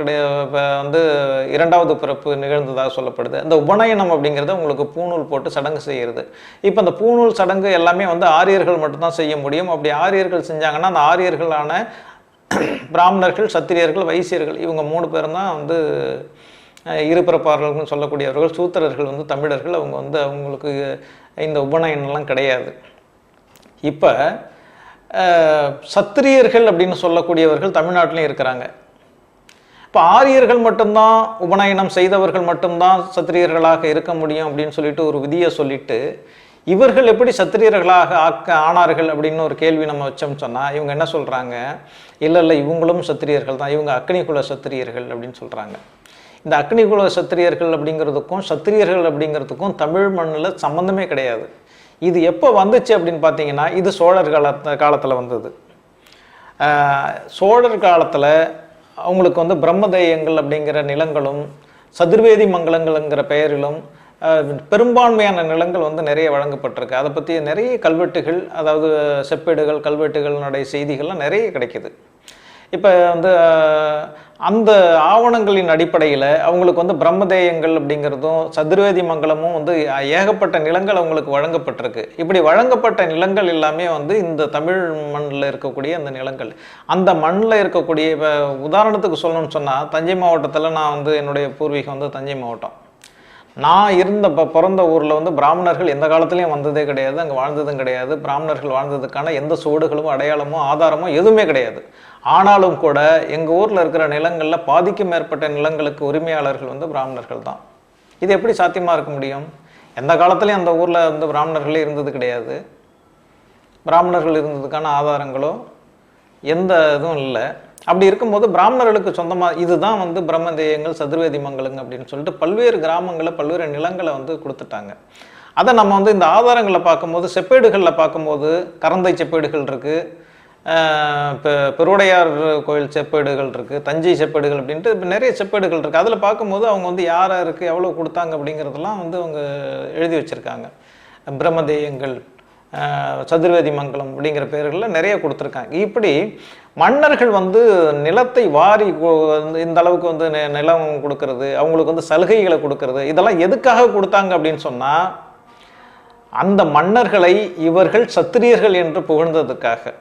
வந்து 2வது பிறப்பு நிகழ்ந்ததாக சொல்லப்படுது. அந்த உபநயனம் அப்படிங்கிறது உங்களுக்கு பூணூல் போட்டு சடங்கு செய்கிறது. இப்போ அந்த பூணூல் சடங்கு எல்லாமே வந்து ஆரியர்கள் மட்டும்தான் செய்ய முடியும். அப்படி ஆரியர்கள் செஞ்சாங்கன்னா அந்த ஆரியர்களான பிராமணர்கள், சத்திரியர்கள், வைசியர்கள் இவங்க 3 பேரும் தான் வந்து இருபிறப்பாளர்கள்னு சொல்லக்கூடியவர்கள். சூத்திரர்கள் வந்து தமிழர்கள். அவங்க வந்து அவங்களுக்கு இந்த உபநயனம்லாம் கிடையாது. இப்போ சத்திரியர்கள் அப்படின்னு சொல்லக்கூடியவர்கள் தமிழ்நாட்டிலையும் இருக்கிறாங்க. இப்போ ஆரியர்கள் மட்டும்தான், உபநயனம் செய்தவர்கள் மட்டும்தான் சத்திரியர்களாக இருக்க முடியும் அப்படின்னு சொல்லிட்டு ஒரு விதியை சொல்லிட்டு, இவர்கள் எப்படி சத்திரியர்களாக ஆனார்கள் அப்படின்னு ஒரு கேள்வி நம்ம வச்சோம்னு சொன்னால், இவங்க என்ன சொல்கிறாங்க, இல்லை இவங்களும் சத்திரியர்கள் தான், இவங்க அக்னிகுல சத்திரியர்கள் அப்படின்னு சொல்கிறாங்க. இந்த அக்னிகுல சத்திரியர்கள் அப்படிங்கிறதுக்கும் சத்திரியர்கள் அப்படிங்கிறதுக்கும் தமிழ் மண்ணில் சம்மந்தமே கிடையாது. இது எப்போ வந்துச்சு அப்படின்னு பார்த்தீங்கன்னா, இது சோழர் காலத்தில் வந்தது. சோழர் காலத்தில் அவங்களுக்கு வந்து பிரம்மதேயங்கள் அப்படிங்கிற நிலங்களும் சதுர்வேதி மங்கலங்கள்ங்கிற பெயரிலும் பெரும்பான்மையான நிலங்கள் வந்து நிறைய வழங்கப்பட்டிருக்கு. அதை பற்றி நிறைய கல்வெட்டுகள், அதாவது செப்பேடுகள், கல்வெட்டுகளினுடைய செய்திகள்லாம் நிறைய கிடைக்கிது. இப்போ வந்து அந்த ஆவணங்களின் அடிப்படையில் அவங்களுக்கு வந்து பிரம்மதேயங்கள் அப்படிங்கிறதும் சதுர்வேதி மங்கலமும் வந்து ஏகப்பட்ட நிலங்கள் அவங்களுக்கு வழங்கப்பட்டிருக்கு. இப்படி வழங்கப்பட்ட நிலங்கள் எல்லாமே வந்து இந்த தமிழ் மண்ணில் இருக்கக்கூடிய அந்த நிலங்கள். அந்த மண்ணில் இருக்கக்கூடிய, இப்போ உதாரணத்துக்கு சொல்லணும்னு சொன்னால், தஞ்சை மாவட்டத்தில் நான் வந்து என்னுடைய பூர்வீகம் வந்து தஞ்சை மாவட்டம். நான் இருந்த பிறந்த ஊரில் வந்து பிராமணர்கள் எந்த காலத்துலேயும் வந்ததே கிடையாது, அங்கே வாழ்ந்ததும் கிடையாது. பிராமணர்கள் வாழ்ந்ததுக்கான எந்த சுவடுகளும் அடையாளமோ ஆதாரமோ எதுவுமே கிடையாது. ஆனாலும் கூட எங்கள் ஊரில் இருக்கிற நிலங்களில் பாதிக்கும் மேற்பட்ட நிலங்களுக்கு உரிமையாளர்கள் வந்து பிராமணர்கள் தான். இது எப்படி சாத்தியமாக இருக்க முடியும்? எந்த காலத்துலேயும் அந்த ஊரில் வந்து பிராமணர்களே இருந்தது கிடையாது. பிராமணர்கள் இருந்ததுக்கான ஆதாரங்களோ எந்த இதுவும் இல்லை. அப்படி இருக்கும்போது பிராமணர்களுக்கு சொந்தமாக இதுதான் வந்து பிரம்மதேயங்கள், சதுர்வேதி மங்கலங்க அப்படின்னு சொல்லிட்டு பல்வேறு கிராமங்களை, பல்வேறு நிலங்களை வந்து கொடுத்துட்டாங்க. அதை நம்ம வந்து இந்த ஆதாரங்களை பார்க்கும்போது, செப்பேடுகளில் பார்க்கும்போது கரந்தை செப்பேடுகள் இருக்குது, இப்போ பெருவுடையார் கோயில் செப்பேடுகள் இருக்குது, தஞ்சை செப்பேடுகள் அப்படின்ட்டு இப்போ நிறைய செப்பேடுகள் இருக்குது. அதில் பார்க்கும்போது அவங்க வந்து யாராருக்கு எவ்வளோ கொடுத்தாங்க அப்படிங்கிறதெல்லாம் வந்து அவங்க எழுதி வச்சுருக்காங்க. பிரம்மதேயங்கள், சதுர்வேதி மங்கலம் அப்படிங்கிற பேர்களில் நிறைய கொடுத்துருக்காங்க. இப்படி மன்னர்கள் வந்து நிலத்தை வாரி இந்த அளவுக்கு வந்து நிலம் கொடுக்கறது, அவங்களுக்கு வந்து சலுகைகளை கொடுக்கறது, இதெல்லாம் எதுக்காக கொடுத்தாங்க அப்படின்னு சொன்னால், அந்த மன்னர்களை இவர்கள் சத்திரியர்கள் என்று புகழ்ந்ததுக்காக.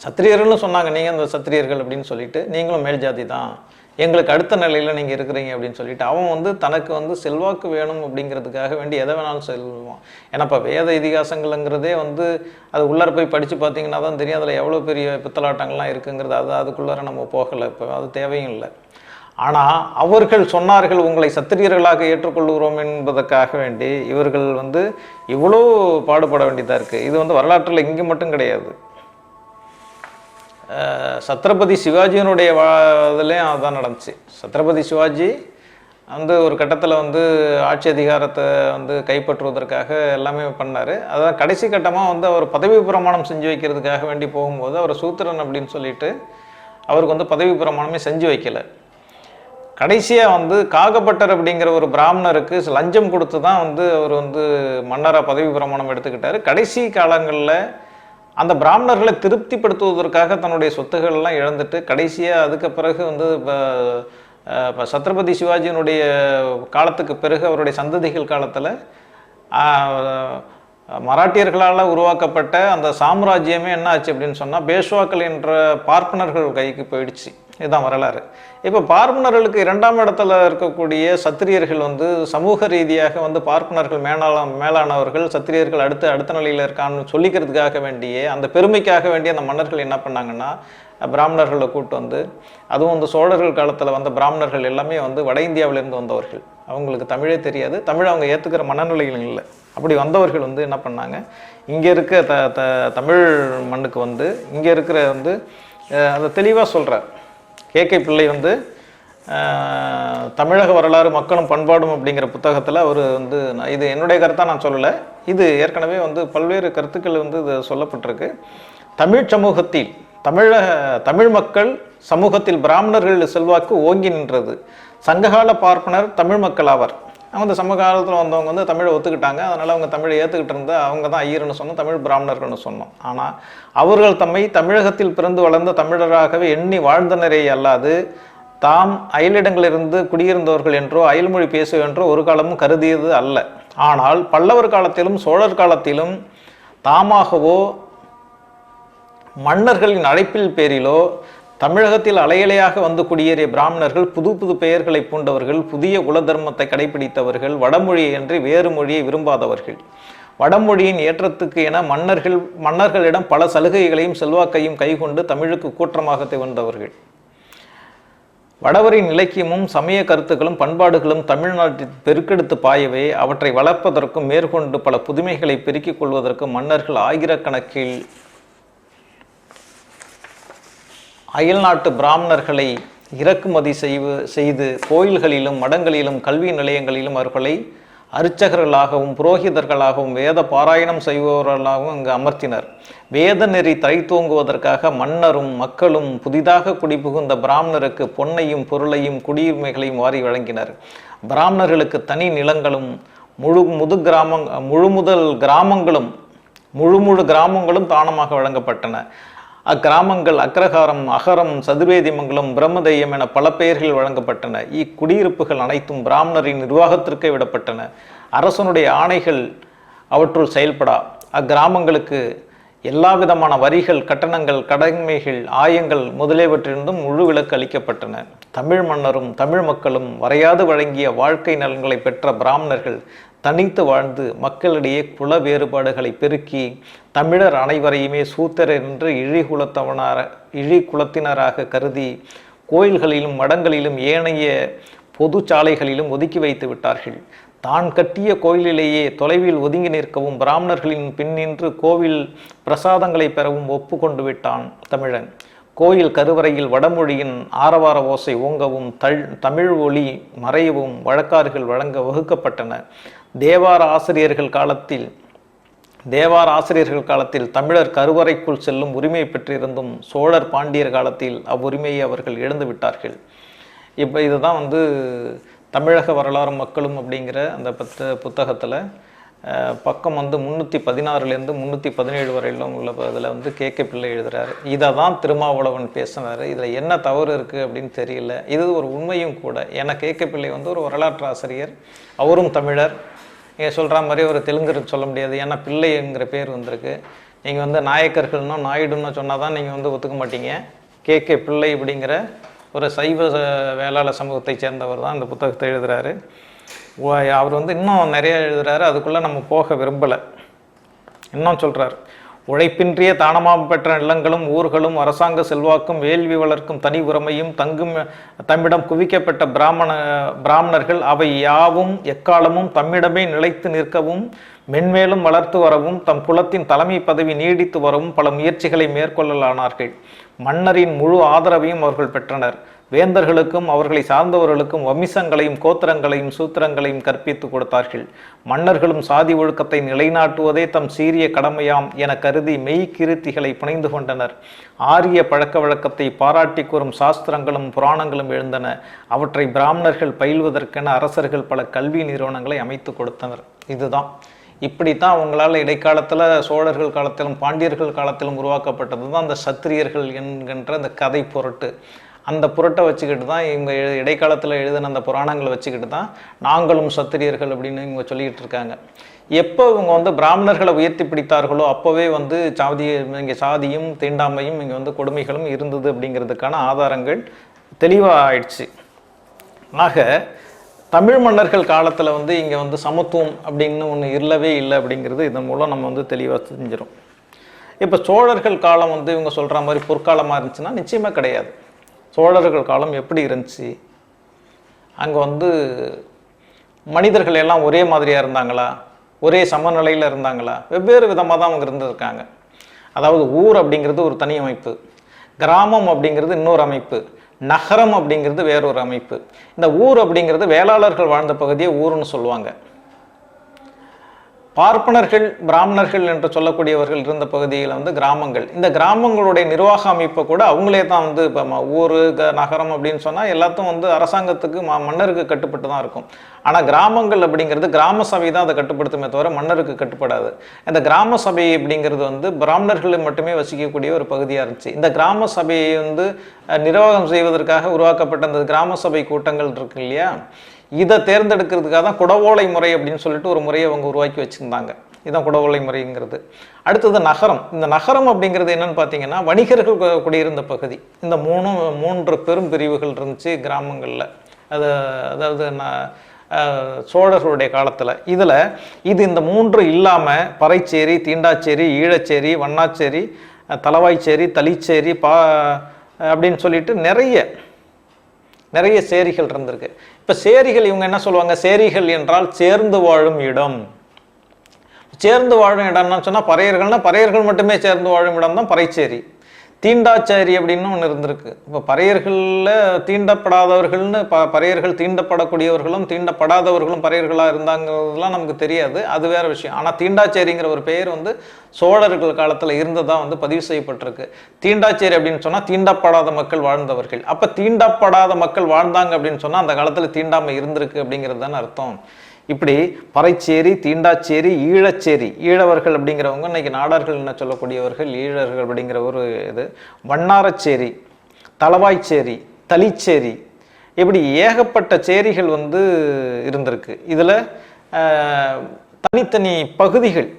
சத்திரியர்கள்னு சொன்னாங்க, நீங்கள் அந்த சத்திரியர்கள் அப்படின்னு சொல்லிட்டு, நீங்களும் மேல் ஜாதி தான், எங்களுக்கு அடுத்த நிலையில் நீங்கள் இருக்கிறீங்க அப்படின்னு சொல்லிட்டு அவன் வந்து தனக்கு வந்து செல்வாக்கு வேணும் அப்படிங்கிறதுக்காக வேண்டி எதை வேணாலும் செல்வான். ஏன்னா இப்போ வேத இதிகாசங்கள்ங்கிறதே வந்து அது உள்ளார போய் படித்து பார்த்தீங்கன்னா தான் தெரியும் அதில் எவ்வளோ பெரிய பித்தலாட்டங்கள்லாம் இருக்குங்கிறது. அதுக்குள்ளார நம்ம போகலை, இப்போ அது தேவையும் இல்லை. ஆனால் அவர்கள் சொன்னார்கள், உங்களை சத்திரியர்களாக ஏற்றுக்கொள்கிறோம் என்பதற்காக வேண்டி இவர்கள் வந்து இவ்வளோ பாடுபட வேண்டியதாக இருக்குது. இது வந்து வரலாற்றில் இங்கே மட்டும் கிடையாது. சத்ரபதி சிவாஜியினுடைய இதுலேயும் அதுதான் நடந்துச்சு. சத்ரபதி சிவாஜி வந்து ஒரு கட்டத்தில் வந்து ஆட்சி அதிகாரத்தை வந்து கைப்பற்றுவதற்காக எல்லாமே பண்ணார். அதான் கடைசி கட்டமாக வந்து அவர் பதவி பிரமாணம் செஞ்சு வைக்கிறதுக்காக வேண்டி போகும்போது அவர் சூத்திரன் அப்படின்னு சொல்லிட்டு அவருக்கு வந்து பதவி பிரமாணமே செஞ்சு வைக்கலை. கடைசியாக வந்து காகப்பட்டர் அப்படிங்கிற ஒரு பிராமணருக்கு லஞ்சம் கொடுத்து தான் வந்து அவர் வந்து மன்னராக பதவி பிரமாணம் எடுத்துக்கிட்டார். கடைசி காலங்களில் அந்த பிராமணர்களை திருப்திப்படுத்துவதற்காக தன்னுடைய சொத்துக்கள்லாம் இழந்துட்டு கடைசியாக அதுக்கு பிறகு வந்து இப்போ சத்ரபதி சிவாஜியினுடைய காலத்துக்கு பிறகு அவருடைய சந்ததிகள் காலத்தில் மராட்டியர்களால் உருவாக்கப்பட்ட அந்த சாம்ராஜ்யமே என்ன ஆச்சு அப்படின்னு சொன்னால் பேஷ்வாக்கள் என்ற பார்ப்பனர்கள் கைக்கு போயிடுச்சு. இதுதான் வரலாறு. இப்போ பார்ப்பனர்களுக்கு 2ஆம் இடத்துல இருக்கக்கூடிய சத்திரியர்கள் வந்து சமூக ரீதியாக வந்து பார்ப்பனர்கள் மேலானவர்கள், சத்திரியர்கள் அடுத்த நிலையில் இருக்கான்னு சொல்லிக்கிறதுக்காக வேண்டிய அந்த பெருமைக்காக வேண்டிய அந்த மன்னர்கள் என்ன பண்ணாங்கன்னா பிராமணர்களை கூப்பிட்டு வந்து, அதுவும் வந்து சோழர்கள் காலத்தில் வந்த பிராமணர்கள் எல்லாமே வந்து வட இந்தியாவிலிருந்து வந்தவர்கள். அவங்களுக்கு தமிழே தெரியாது, தமிழ் அவங்க ஏற்றுக்கிற மனநிலையில் இல்லை. அப்படி வந்தவர்கள் வந்து என்ன பண்ணாங்க, இங்கே இருக்க தமிழ் மண்ணுக்கு வந்து இங்கே இருக்கிற வந்து அதை தெளிவாக சொல்கிறார் கே பிள்ளை வந்து தமிழக வரலாறு மக்களும் பண்பாடும் அப்படிங்கிற புத்தகத்தில் அவர் வந்து, இது என்னுடைய கருத்தாக நான் சொல்லலை, இது ஏற்கனவே வந்து பல்வேறு கருத்துக்கள் வந்து இது சொல்லப்பட்டிருக்கு. தமிழ் சமூகத்தில் தமிழ் மக்கள் சமூகத்தில் பிராமணர்கள் செல்வாக்கு ஓங்கி நின்றது. சங்ககால பார்ப்பனர் தமிழ் மக்கள் ஆவர். அவங்க சமூக காலத்தில் வந்தவங்க வந்து தமிழை ஒத்துக்கிட்டாங்க, அதனால் அவங்க தமிழை ஏற்றுக்கிட்டு இருந்தா அவங்க தான் ஐயர்னு சொன்னோம், தமிழ் பிராமணர்கள்னு சொன்னோம். ஆனால் அவர்கள் தம்மை தமிழகத்தில் பிறந்து வளர்ந்த தமிழராகவே எண்ணி வாழ்ந்தனரே அல்லாது தாம் அயலிடங்களிலிருந்து குடியிருந்தவர்கள் என்றோ அயல்மொழி பேசுவென்றோ ஒரு காலமும் கருதியது அல்ல. ஆனால் பல்லவர் காலத்திலும் சோழர் காலத்திலும் தாமாகவோ மன்னர்களின் அழைப்பில் பேரிலோ தமிழகத்தில் அலையலையாக வந்து குடியேறிய பிராமணர்கள் புது பெயர்களை பூண்டவர்கள், புதிய குலதர்மத்தை கடைபிடித்தவர்கள், வடமொழியை அன்றி வேறு மொழியை விரும்பாதவர்கள். வடமொழியின் ஏற்றத்துக்கு என மன்னர்களிடம் பல சலுகைகளையும் செல்வாக்கையும் கைகொண்டு தமிழுக்கு கூற்றமாக திகழ்ந்தவர்கள். வடவரின் இலக்கியமும் சமய கருத்துக்களும் பண்பாடுகளும் தமிழ்நாட்டில் பெருக்கெடுத்து பாயவே அவற்றை வளர்ப்பதற்கும் மேற்கொண்டு பல புதுமைகளை பெருக்கிக் கொள்வதற்கும் மன்னர்கள் ஆயிரக்கணக்கில் அயல்நாட்டு பிராமணர்களை இறக்குமதி செய்து கோயில்களிலும் மடங்களிலும் கல்வி நிலையங்களிலும் அவர்களை அர்ச்சகர்களாகவும் புரோகிதர்களாகவும் வேத பாராயணம் செய்பவர்களாகவும் அங்கு அமர்த்தினர். வேத நெறி தோங்குவதற்காக மன்னரும் மக்களும் புதிதாக குடிபுகுந்த பிராமணருக்கு பொன்னையும் பொருளையும் குடியுரிமைகளையும் வாரி வழங்கினர். பிராமணர்களுக்கு தனி நிலங்களும் முழு கிராமங்களும் தானமாக வழங்கப்பட்டன. அக்கிராமங்கள் அக்ரஹாரம், அகரம், சதுர்வேதிமங்கலம், பிரம்மதெய்யம் என பல பெயர்கள் வழங்கப்பட்டன. இக்குடியிருப்புகள் அனைத்தும் பிராமணரின் நிர்வாகத்திற்கே விடப்பட்டன. அரசனுடைய ஆணைகள் அவற்றுள் செயல்படா. அக்கிராமங்களுக்கு எல்லா விதமான வரிகள், கட்டணங்கள், கடமைகள், ஆயங்கள் முதலியவற்றிலிருந்தும் முழு விலக்கு அளிக்கப்பட்டன. தமிழ் மன்னரும் தமிழ் மக்களும் வரையாது வழங்கிய வாழ்க்கை நலன்களை பெற்ற பிராமணர்கள் தனித்து வாழ்ந்து மக்களிடையே குல வேறுபாடுகளை பெருக்கி தமிழர் அனைவரையுமே சூத்திரர் என்று இழி குலத்தினராக கருதி கோயில்களிலும் மடங்களிலும் ஏனைய பொது சாலைகளிலும் ஒதுக்கி வைத்து விட்டார்கள். தான் கட்டிய கோயிலிலேயே தொலைவில் ஒதுங்கி நிற்கவும் பிராமணர்களின் பின்னின்று கோவில் பிரசாதங்களை பெறவும் ஒப்புக்கொண்டு விட்டான் தமிழன். கோயில் கருவறையில் வடமொழியின் ஆரவார ஓசை ஓங்கவும் தமிழ் ஒளி மறையவும் வழக்காறுகள் வழங்க வகுக்கப்பட்டன. தேவார ஆசிரியர்கள் காலத்தில் தமிழர் கருவறைக்குள் செல்லும் உரிமை பெற்றிருந்தும் சோழர் பாண்டியர் காலத்தில் அவ்வுரிமையை அவர்கள் இழந்து விட்டார்கள். இப்போ இதுதான் வந்து தமிழக வரலாறு மக்களும் அப்படிங்கிற அந்த புத்தகத்தில் பக்கம் வந்து 316லேருந்து 317 வரையிலும் உள்ள இதில் வந்து கே பிள்ளை எழுதுகிறாரு. இதை தான் திருமாவளவன் பேசினார். இதில் என்ன தவறு இருக்குது அப்படின்னு தெரியல. இது ஒரு உண்மையும் கூட. ஏன்னா கே பிள்ளை வந்து ஒரு வரலாற்று ஆசிரியர், அவரும் தமிழர். நீங்கள் சொல்கிற மாதிரி ஒரு தெலுங்கர் சொல்ல முடியாது, ஏன்னா பிள்ளைங்கிற பேர் வந்திருக்கு. நீங்கள் வந்து நாயக்கர்கள்னோ நாயுடுன்னு சொன்னால் தான் நீங்கள் வந்து ஒத்துக்க மாட்டீங்க. கே பிள்ளை அப்படிங்கிற ஒரு சைவ வேளாளர் சமூகத்தை சேர்ந்தவர் தான் இந்த புத்தகத்தை எழுதுகிறாரு. அவர் வந்து இன்னும் நிறைய எழுதுகிறாரு, அதுக்குள்ளே நம்ம போக விரும்பலை. இன்னும் சொல்கிறார், உழைப்பின்றிய தானமாக பெற்ற நிலங்களும் ஊர்களும் அரசாங்க செல்வாக்கும் வேள்வி வளர்க்கும் தனி உரிமையும் தம்மிடம் குவிக்கப்பட்ட பிராமணர்கள் அவை யாவும் எக்காலமும் தம்மிடமே நிலைத்து நிற்கவும் மென்மேலும் வளர்த்து வரவும் தம் குலத்தின் தலைமை பதவி நீடித்து வரவும் பல முயற்சிகளை மேற்கொள்ளலானார்கள். மன்னரின் முழு ஆதரவையும் அவர்கள் பெற்றனர். வேந்தர்களுக்கும் அவர்களை சார்ந்தவர்களுக்கும் வம்சங்களையும் கோத்திரங்களையும் சூத்திரங்களையும் கற்பித்து கொடுத்தார்கள். மன்னர்களும் சாதி ஒழுக்கத்தை நிலைநாட்டுவதே தம் சீரிய கடமையாம் என கருதி மெய்கிருத்திகளை புனைந்து கொண்டனர். ஆரிய பழக்க வழக்கத்தை பாராட்டி கூறும் சாஸ்திரங்களும் புராணங்களும் எழுந்தன. அவற்றை பிராமணர்கள் பயில்வதற்கென அரசர்கள் பல கல்வி நிறுவனங்களை அமைத்து கொடுத்தனர். இதுதான் இப்படித்தான் அவங்களால இடைக்காலத்தில் சோழர்கள் காலத்திலும் பாண்டியர்கள் காலத்திலும் உருவாக்கப்பட்டது தான் அந்த சத்திரியர்கள் என்கின்ற அந்த கதை பொருட்டு. அந்த புரட்டை வச்சுக்கிட்டு தான் இவங்க இடைக்காலத்தில் எழுதின அந்த புராணங்களை வச்சுக்கிட்டு தான் நாங்களும் சத்திரியர்கள் அப்படின்னு இவங்க சொல்லிக்கிட்டு இருக்காங்க. எப்போ இவங்க வந்து பிராமணர்களை உயர்த்தி பிடித்தார்களோ அப்போவே வந்து இங்கே சாதியும் தீண்டாமையும் இங்கே வந்து கொடுமைகளும் இருந்தது அப்படிங்கிறதுக்கான ஆதாரங்கள் தெளிவாக ஆயிடுச்சு. ஆக தமிழ் மன்னர்கள் காலத்தில் வந்து இங்கே வந்து சமத்துவம் அப்படின்னு ஒன்று இல்லவே இல்லை அப்படிங்கிறது இதன் மூலம் நம்ம வந்து தெளிவாக தெரிஞ்சிடும். இப்போ சோழர்கள் காலம் வந்து இவங்க சொல்கிற மாதிரி பொற்காலமாக இருந்துச்சுன்னா நிச்சயமாக கிடையாது. சோழர்கள் காலம் எப்படி இருந்துச்சு? அங்கே வந்து மனிதர்கள் எல்லாம் ஒரே மாதிரியாக இருந்தாங்களா? ஒரே சமநிலையில் இருந்தாங்களா? வெவ்வேறு விதமாக தான் அவங்க இருந்திருக்காங்க. அதாவது ஊர் அப்படிங்கிறது ஒரு தனி அமைப்பு, கிராமம் அப்படிங்கிறது இன்னொரு அமைப்பு, நகரம் அப்படிங்கிறது வேறொரு அமைப்பு. இந்த ஊர் அப்படிங்கிறது வேளாளர்கள் வாழ்ந்த பகுதியை ஊருன்னு சொல்லுவாங்க. பார்ப்பனர்கள் பிராமணர்கள் என்று சொல்லக்கூடியவர்கள் இருந்த பகுதியில் வந்து கிராமங்கள். இந்த கிராமங்களுடைய நிர்வாக அமைப்பை கூட அவங்களே தான் வந்து இப்போ ஊர் நகரம் அப்படின்னு சொன்னால் எல்லாத்தையும் வந்து அரசாங்கத்துக்கு மன்னருக்கு கட்டுப்பட்டு தான் இருக்கும். ஆனால் கிராமங்கள் அப்படிங்கிறது கிராம சபை தான் அதை கட்டுப்படுத்துமே தவிர மன்னருக்கு கட்டுப்படாது. இந்த கிராம சபை அப்படிங்கிறது வந்து பிராமணர்களை மட்டுமே வசிக்கக்கூடிய ஒரு பகுதியாக இருந்துச்சு. இந்த கிராம சபையை வந்து நிர்வாகம் செய்வதற்காக உருவாக்கப்பட்ட அந்த கிராம சபை கூட்டங்கள் இருக்கு இல்லையா, இதை தேர்ந்தெடுக்கிறதுக்காக தான் குடவோலை முறை அப்படின்னு சொல்லிட்டு ஒரு முறையை அவங்க உருவாக்கி வச்சுருந்தாங்க. இதுதான் குடவோலை முறைங்கிறது. அடுத்தது நகரம். இந்த நகரம் அப்படிங்கிறது என்னன்னு பார்த்தீங்கன்னா வணிகர்கள் குடியிருந்த பகுதி. இந்த மூன்று பெரும் பிரிவுகள் இருந்துச்சு கிராமங்களில். அதாவது சோழர்களுடைய காலத்தில். இது இந்த மூன்று இல்லாமல் பறைச்சேரி, தீண்டாச்சேரி, ஈழச்சேரி, வண்ணாச்சேரி, தலவாய்ச்சேரி, தளிச்சேரி அப்படின்னு சொல்லிட்டு நிறைய சேரிகள் இருந்திருக்கு. இப்போ சேரிகள் இவங்க என்ன சொல்லுவாங்க? சேரிகள் என்றால் சேர்ந்து வாழும் இடம். சேர்ந்து வாழும் இடம்னு சொன்னால் பறையர்கள் மட்டுமே சேர்ந்து வாழும் இடம் தான் பறைச்சேரி. தீண்டாச்சேரி அப்படின்னு ஒன்று இருந்திருக்கு. இப்போ பறையர்களில் தீண்டப்படாதவர்கள்னு பறையர்கள் தீண்டப்படக்கூடியவர்களும் தீண்டப்படாதவர்களும் பறையர்களாக இருந்தாங்கிறதுலாம் நமக்கு தெரியாது, அது வேற விஷயம். ஆனால் தீண்டாச்சேரிங்கிற ஒரு பெயர் வந்து சோழர்கள் காலத்தில் இருந்ததாக வந்து பதிவு செய்யப்பட்டிருக்கு. தீண்டாச்சேரி அப்படின்னு சொன்னால் தீண்டப்படாத மக்கள் வாழ்ந்தவர்கள். அப்போ தீண்டப்படாத மக்கள் வாழ்ந்தாங்க அப்படின்னு சொன்னால் அந்த காலத்தில் தீண்டாமை இருந்திருக்கு அப்படிங்கிறது தானே அர்த்தம். இப்படி பறைச்சேரி, தீண்டாச்சேரி, ஈழச்சேரி, ஈழவர்கள் அப்படிங்கிறவங்க இன்னைக்கு நாடார்கள் என்ன சொல்லக்கூடியவர்கள் ஈழர்கள் அப்படிங்கிற ஒரு இது, வண்ணாரச்சேரி, தலவாய்ச்சேரி, தளிச்சேரி, இப்படி ஏகப்பட்ட சேரிகள் வந்து இருந்திருக்கு. இதில் தனித்தனி பகுதிகள்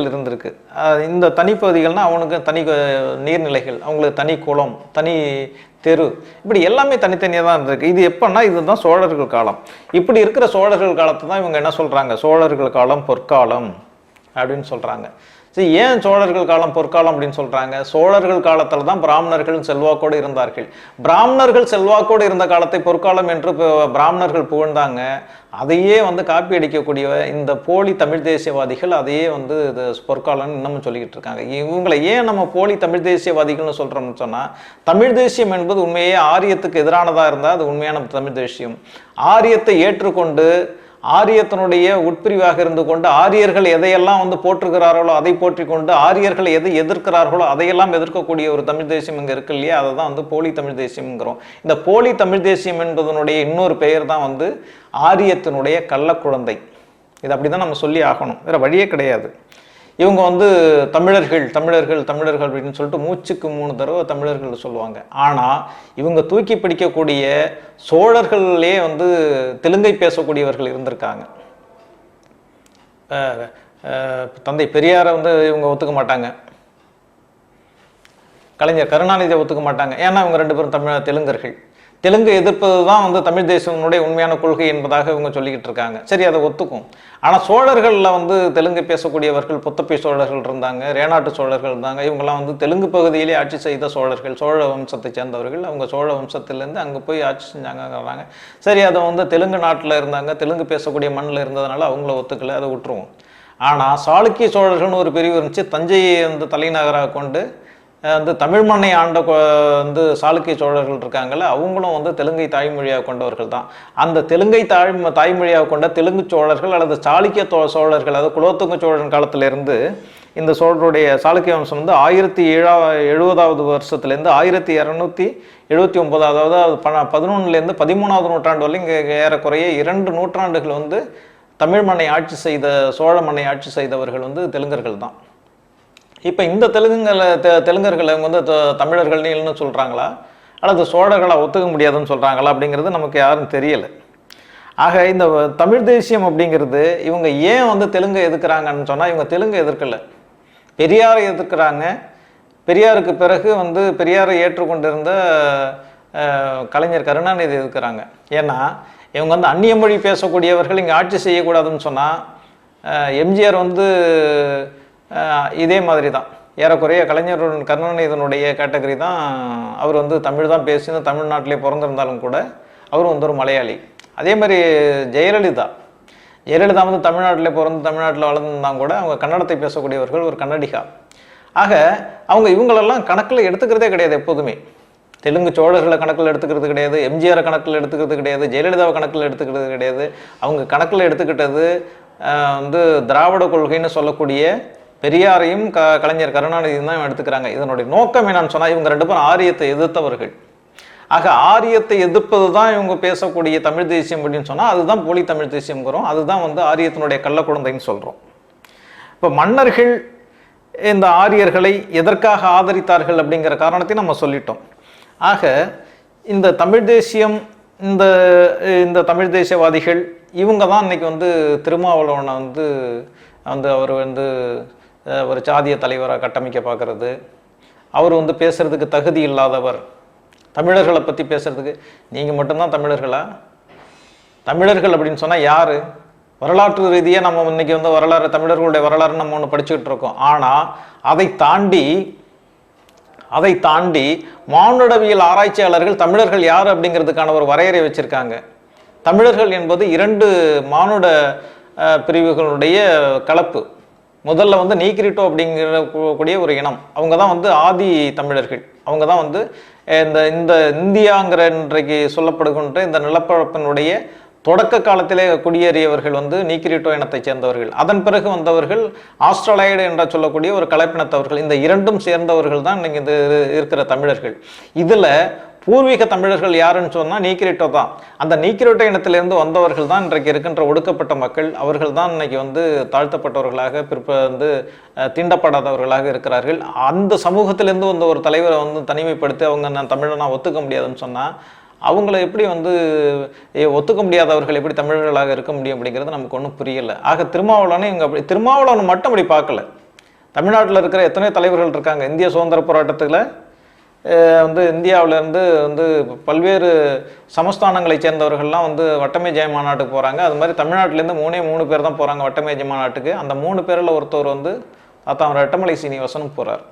இருந்திருக்கு. இந்த தனிப்பகுதிகள்னால் அவனுக்கு தனி நீர்நிலைகள், அவங்களுக்கு தனி குளம், தனி தெரு, இப்படி எல்லாமே தனித்தனியாக தான் இருந்திருக்கு. இது எப்போன்னா இதுதான் சோழர்கள் காலம். இப்படி இருக்கிற சோழர்கள் காலத்தை தான் இவங்க என்ன சொல்கிறாங்க? சோழர்கள் காலம் பொற்காலம் அப்படின்னு சொல்கிறாங்க. சரி, ஏன் சோழர்கள் காலம் பொற்காலம் அப்படின்னு சொல்கிறாங்க? சோழர்கள் காலத்தில் தான் பிராமணர்கள் செல்வாக்கோடு இருந்தார்கள். பிராமணர்கள் செல்வாக்கோடு இருந்த காலத்தை பொற்காலம் என்று பிராமணர்கள் புகழ்ந்தாங்க. அதையே வந்து காப்பி அடிக்கக்கூடிய இந்த போலி தமிழ் தேசியவாதிகள் அதையே வந்து இது பொற்காலம்னு இன்னமும் சொல்லிக்கிட்டு இருக்காங்க. இவங்களை ஏன் நம்ம போலி தமிழ் தேசியவாதிகள்னு சொல்கிறோம்னு சொன்னால், தமிழ் தேசியம் என்பது உண்மையே ஆரியத்துக்கு எதிரானதாக இருந்தால் அது உண்மையான தமிழ் தேசியம். ஆரியத்தை ஏற்றுக்கொண்டு ஆரியத்தினுடைய உட்பிரிவாக இருந்து கொண்டு ஆரியர்கள் எதையெல்லாம் வந்து போற்றுகிறார்களோ அதை போற்றி கொண்டு ஆரியர்கள் எதை எதிர்க்கிறார்களோ அதையெல்லாம் எதிர்க்கக்கூடிய ஒரு தமிழ் தேசியம் இங்கே இருக்கு இல்லையா, அதை தான் வந்து போலி தமிழ் தேசியம்ங்கிறோம். இந்த போலி தமிழ் தேசியம் என்பதனுடைய இன்னொரு பெயர் தான் வந்து ஆரியத்தினுடைய கள்ளக்குழந்தை. இது அப்படி தான் நம்ம சொல்லி ஆகணும், வேறு வழியே கிடையாது. இவங்க வந்து தமிழர்கள் அப்படின்னு சொல்லிட்டு மூச்சுக்கு 3 தடவை தமிழர்கள் சொல்லுவாங்க. ஆனால் இவங்க தூக்கி பிடிக்கக்கூடிய சோழர்களே வந்து தெலுங்கை பேசக்கூடியவர்கள் இருந்திருக்காங்க. தந்தை பெரியாரை வந்து இவங்க ஒத்துக்க மாட்டாங்க, கலைஞர் கருணாநிதியை ஒத்துக்க மாட்டாங்க. ஏன்னா இவங்க 2 பேரும் தெலுங்கர்கள். தெலுங்கு எதிர்ப்பது தான் வந்து தமிழ் தேசத்தினுடைய உண்மையான கொள்கை என்பதாக இவங்க சொல்லிக்கிட்டு இருக்காங்க. சரி, அதை ஒத்துக்கும். ஆனால் சோழர்களில் வந்து தெலுங்கு பேசக்கூடியவர்கள் புத்தப்பி சோழர்கள் இருந்தாங்க, ரேனாட்டு சோழர்கள் இருந்தாங்க. இவங்கெல்லாம் வந்து தெலுங்கு பகுதியிலே ஆட்சி செய்த சோழர்கள், சோழ வம்சத்தை சேர்ந்தவர்கள். அவங்க சோழ வம்சத்திலேருந்து அங்கே போய் ஆட்சி செஞ்சாங்கிறாங்க. சரி, அதை வந்து தெலுங்கு நாட்டில் இருந்தாங்க, தெலுங்கு பேசக்கூடிய மண்ணில் இருந்ததுனால அவங்கள ஒத்துக்கலை, அதை விட்டுருவோம். ஆனால் சாளுக்கிய சோழர்கள்னு ஒரு பிரிவு இருந்துச்சு. தஞ்சையை வந்து தலைநகராக கொண்டு வந்து தமிழ் மண்ணை ஆண்ட வந்து சாளுக்கிய சோழர்கள் இருக்காங்கல்ல, அவங்களும் வந்து தெலுங்கை தாய்மொழியாக கொண்டவர்கள் தான். அந்த தெலுங்கை தாய்மொழியாக கொண்ட தெலுங்கு சோழர்கள் அல்லது சாளுக்கிய சோழர்கள், அதாவது குலோத்துங்க சோழன் காலத்திலிருந்து இந்த சோழருடைய சாளுக்கிய வம்சம் வந்து 1070வது வருஷத்துலேருந்து 1279, அதாவது 11லேருந்து 13வது நூற்றாண்டு வரலையும் இங்கே ஏறக்குறைய 2 நூற்றாண்டுகள் வந்து தமிழ் மண்ணை ஆட்சி செய்த சோழ மண்ணை ஆட்சி செய்தவர்கள் வந்து தெலுங்கர்கள் தான். இப்போ இந்த தெலுங்கர்களை அவங்க வந்து தமிழர்கள்னு இல்லைன்னு சொல்கிறாங்களா அல்லது சோழர்களை ஒத்துக்க முடியாதுன்னு சொல்கிறாங்களா அப்படிங்கிறது நமக்கு யாரும் தெரியலை. ஆக இந்த தமிழ் தேசியம் அப்படிங்கிறது இவங்க ஏன் வந்து தெலுங்கை எதிர்க்கிறாங்கன்னு சொன்னால், இவங்க தெலுங்கை எதிர்க்கலை, பெரியாரை எதிர்க்கிறாங்க. பெரியாருக்கு பிறகு வந்து பெரியாரை ஏற்றுக்கொண்டிருந்த கலைஞர் கருணாநிதி எதிர்க்கிறாங்க. ஏன்னா இவங்க வந்து அந்நிய மொழி பேசக்கூடியவர்கள் இங்கே ஆட்சி செய்யக்கூடாதுன்னு சொன்னால், எம்ஜிஆர் வந்து இதே மாதிரி தான், ஏறக்குறைய கலைஞர் கருணாநிதியினுடைய கேட்டகரி தான். அவர் வந்து தமிழ் தான் பேசி தமிழ்நாட்டிலே பிறந்திருந்தாலும் கூட அவரும் வந்து ஒரு மலையாளி. அதே மாதிரி ஜெயலலிதா வந்து தமிழ்நாட்டில் பிறந்து தமிழ்நாட்டில் வளர்ந்துருந்தாங்க கூட அவங்க கன்னடத்தை பேசக்கூடியவர்கள், ஒரு கன்னடிகா. ஆக அவங்க இவங்களெல்லாம் கணக்கில் எடுத்துக்கிறதே கிடையாது. எப்போதுமே தெலுங்கு சோழர்களை கணக்கில் எடுத்துக்கிறது கிடையாது, எம்ஜிஆரை கணக்கில் எடுத்துக்கிறது கிடையாது, ஜெயலலிதாவை கணக்கில் எடுத்துக்கிறது கிடையாது. அவங்க கணக்கில் எடுத்துக்கிட்டது வந்து திராவிட கொள்கைன்னு சொல்லக்கூடிய பெரியாரையும் கலைஞர் கருணாநிதியும் தான் எடுத்துக்கிறாங்க. இதனுடைய நோக்கம் என்னன்னு சொன்னால், இவங்க ரெண்டு பேரும் ஆரியத்தை எதிர்த்தவர்கள். ஆக ஆரியத்தை எதிர்ப்பது தான் இவங்க பேசக்கூடிய தமிழ் தேசியம் அப்படின்னு சொன்னால் அதுதான் போலி தமிழ் தேசியம்ங்கிறோம். அதுதான் வந்து ஆரியத்தினுடைய கள்ள குழந்தைன்னு சொல்கிறோம். இப்போ மன்னர்கள் இந்த ஆரியர்களை எதற்காக ஆதரித்தார்கள் அப்படிங்கிற காரணத்தை நம்ம சொல்லிட்டோம். ஆக இந்த தமிழ் தேசியம், இந்த தமிழ் தேசியவாதிகள் இவங்க தான் இன்னைக்கு வந்து திருமாவளவனை வந்து அவர் வந்து ஒரு சாதிய தலைவராக கட்டமைக்க பார்க்கறது, அவர் வந்து பேசுறதுக்கு தகுதி இல்லாதவர், தமிழர்களை பற்றி பேசுறதுக்கு. நீங்கள் மட்டும்தான் தமிழர்களா? தமிழர்கள் அப்படின்னு சொன்னால் யார்? வரலாற்று ரீதியாக நம்ம இன்னைக்கு வந்து வரலாறு, தமிழர்களுடைய வரலாறு நம்ம ஒன்று படிச்சுக்கிட்டு இருக்கோம். ஆனால் அதை தாண்டி மானுடவியல் ஆராய்ச்சியாளர்கள் தமிழர்கள் யார் அப்படிங்கிறதுக்கான ஒரு வரையறை வச்சுருக்காங்க. தமிழர்கள் என்பது 2 மானுட பிரிவுகளுடைய கலப்பு. முதல்ல வந்து நீக்கிரிட்டோ அப்படிங்கிற கூடிய ஒரு இனம், அவங்க தான் வந்து ஆதி தமிழர்கள். அவங்க தான் வந்து இந்த இந்தியாங்கிற இன்றைக்கு சொல்லப்படுகின்ற இந்த நிலப்பரப்பினுடைய தொடக்க காலத்திலே குடியேறியவர்கள் வந்து நீக்கிரிட்டோ இனத்தைச் சேர்ந்தவர்கள். அதன் பிறகு வந்தவர்கள் ஆஸ்திரேலியடு என்ற சொல்லக்கூடிய ஒரு கலப்பினத்தவர்கள். இந்த 2ம் சேர்ந்தவர்கள் தான் இன்னைக்கு இந்த இருக்கிற தமிழர்கள். இதில் பூர்வீக தமிழர்கள் யாருன்னு சொன்னால் நீக்கிரிட்டோ தான். அந்த நீக்கிரிட்டோ இனத்திலிருந்து வந்தவர்கள் தான் இன்றைக்கு இருக்கின்ற ஒடுக்கப்பட்ட மக்கள். அவர்கள் தான் இன்னைக்கு வந்து தாழ்த்தப்பட்டவர்களாக வந்து தீண்டப்படாதவர்களாக இருக்கிறார்கள். அந்த சமூகத்திலேருந்து வந்த ஒரு தலைவரை வந்து தனிமைப்படுத்தி அவங்க நான் தமிழனா ஒத்துக்க முடியாதுன்னு சொன்னால், அவங்கள எப்படி வந்து ஒத்துக்க முடியாதவர்கள் எப்படி தமிழர்களாக இருக்க முடியும் அப்படிங்கிறது நமக்கு ஒன்றும் புரியலை. ஆக திருமாவளவனை இவங்க அப்படி திருமாவளவன் மட்டும் அப்படி பார்க்கல. தமிழ்நாட்டில் இருக்கிற எத்தனையோ தலைவர்கள் இருக்காங்க. இந்திய சுதந்திர போராட்டத்தில் வந்து இந்தியாவிலேருந்து வந்து பல்வேறு சமஸ்தானங்களை சேர்ந்தவர்கள்லாம் வந்து வட்டமேஜை மாநாட்டுக்கு போகிறாங்க. அது மாதிரி தமிழ்நாட்டிலேருந்து 3 பேர் தான் போகிறாங்க வட்டமேஜை மாநாட்டுக்கு. அந்த 3 பேரில் ஒருத்தர் வந்து அதான் ரெட்டமலை சீனிவாசனும் போகிறார்.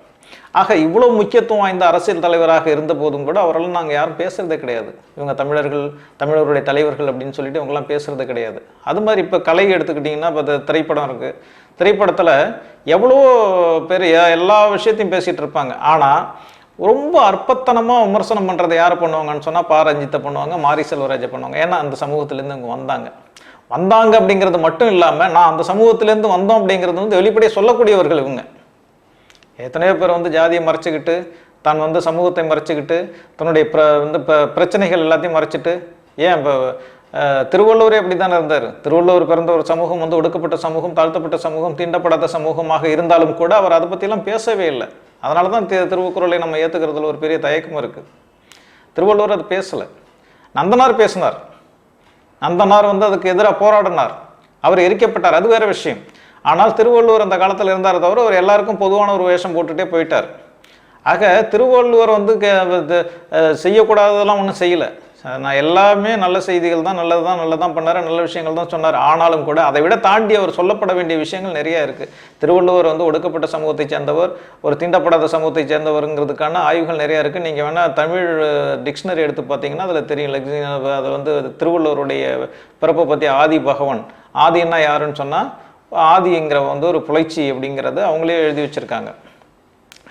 ஆக இவ்வளோ முக்கியத்துவம் வாய்ந்த அரசியல் தலைவராக இருந்த போதும் கூட அவரெல்லாம் நாங்கள் யாரும் பேசுகிறதே கிடையாது. இவங்க தமிழர்களுடைய தலைவர்கள் அப்படின்னு சொல்லிட்டு இவங்கெல்லாம் பேசுகிறதே கிடையாது. அது மாதிரி இப்போ கலை எடுத்துக்கிட்டிங்கன்னா, இப்போ திரைப்படம் இருக்குது. திரைப்படத்தில் எவ்வளோ பேர் எல்லா விஷயத்தையும் பேசிகிட்டு இருப்பாங்க. ஆனால் ரொம்ப அற்பத்தனமாக விமர்சனம் பண்ணுறதை யார் பண்ணுவாங்கன்னு சொன்னால் பா ரஞ்சித்தை பண்ணுவாங்க, மாரி செல்வராஜை பண்ணுவாங்க. ஏன்னா அந்த சமூகத்திலேருந்து இவங்க வந்தாங்க அப்படிங்கிறது மட்டும் இல்லாமல் நான் அந்த சமூகத்திலேருந்து வந்தோம் அப்படிங்கிறது வந்து வெளிப்படையாக சொல்லக்கூடியவர்கள் இவங்க. எத்தனையோ பேர் வந்து ஜாதியை மறைச்சிக்கிட்டு, தான் வந்து சமூகத்தை மறைச்சிக்கிட்டு, தன்னுடைய பிரச்சனைகள் எல்லாத்தையும் மறைச்சிட்டு, ஏன் இப்போ திருவள்ளுவரே அப்படி தானே இருந்தார். திருவள்ளுவர் பிறந்த ஒரு சமூகம் வந்து ஒடுக்கப்பட்ட சமூகம், தாழ்த்தப்பட்ட சமூகம், தீண்டப்படாத சமூகமாக இருந்தாலும் கூட அவர் அதை பற்றிலாம் பேசவே இல்லை. அதனால தான் திருக்குறளை நம்ம ஏற்றுக்கிறதுல ஒரு பெரிய தயக்கம் இருக்குது. திருவள்ளுவர் அது பேசலை. நந்தனார் பேசினார். நந்தனார் வந்து அதுக்கு எதிராக போராடினார். அவர் எரிக்கப்பட்டார், அது வேற விஷயம். ஆனால் திருவள்ளுவர் அந்த காலத்தில் இருந்தார் தவிர அவர் எல்லாருக்கும் பொதுவான ஒரு வேஷம் போட்டுகிட்டே போயிட்டார். ஆக திருவள்ளுவர் வந்து செய்யக்கூடாததெல்லாம் ஒன்றும் செய்யலை. நான் எல்லாமே நல்ல செய்திகள் தான், நல்லதான் பண்ணார், நல்ல விஷயங்கள் தான் சொன்னார். ஆனாலும் கூட அதை விட தாண்டி அவர் சொல்லப்பட வேண்டிய விஷயங்கள் நிறையா இருக்குது. திருவள்ளுவர் வந்து ஒடுக்கப்பட்ட சமூகத்தை சேர்ந்தவர், ஒரு தீண்டப்படாத சமூகத்தை சேர்ந்தவருங்கிறதுக்கான ஆய்வுகள் நிறையா இருக்குது. நீங்கள் வேணால் தமிழ் டிக்ஷனரி எடுத்து பார்த்தீங்கன்னா அதில் தெரியும். அதை வந்து திருவள்ளுவருடைய பிறப்பை பற்றி ஆதி பகவன், ஆதின்னா யாருன்னு சொன்னால் ஆதிங்கிற வந்து ஒரு புலைச்சி அப்படிங்கிறத அவங்களே எழுதி வச்சுருக்காங்க.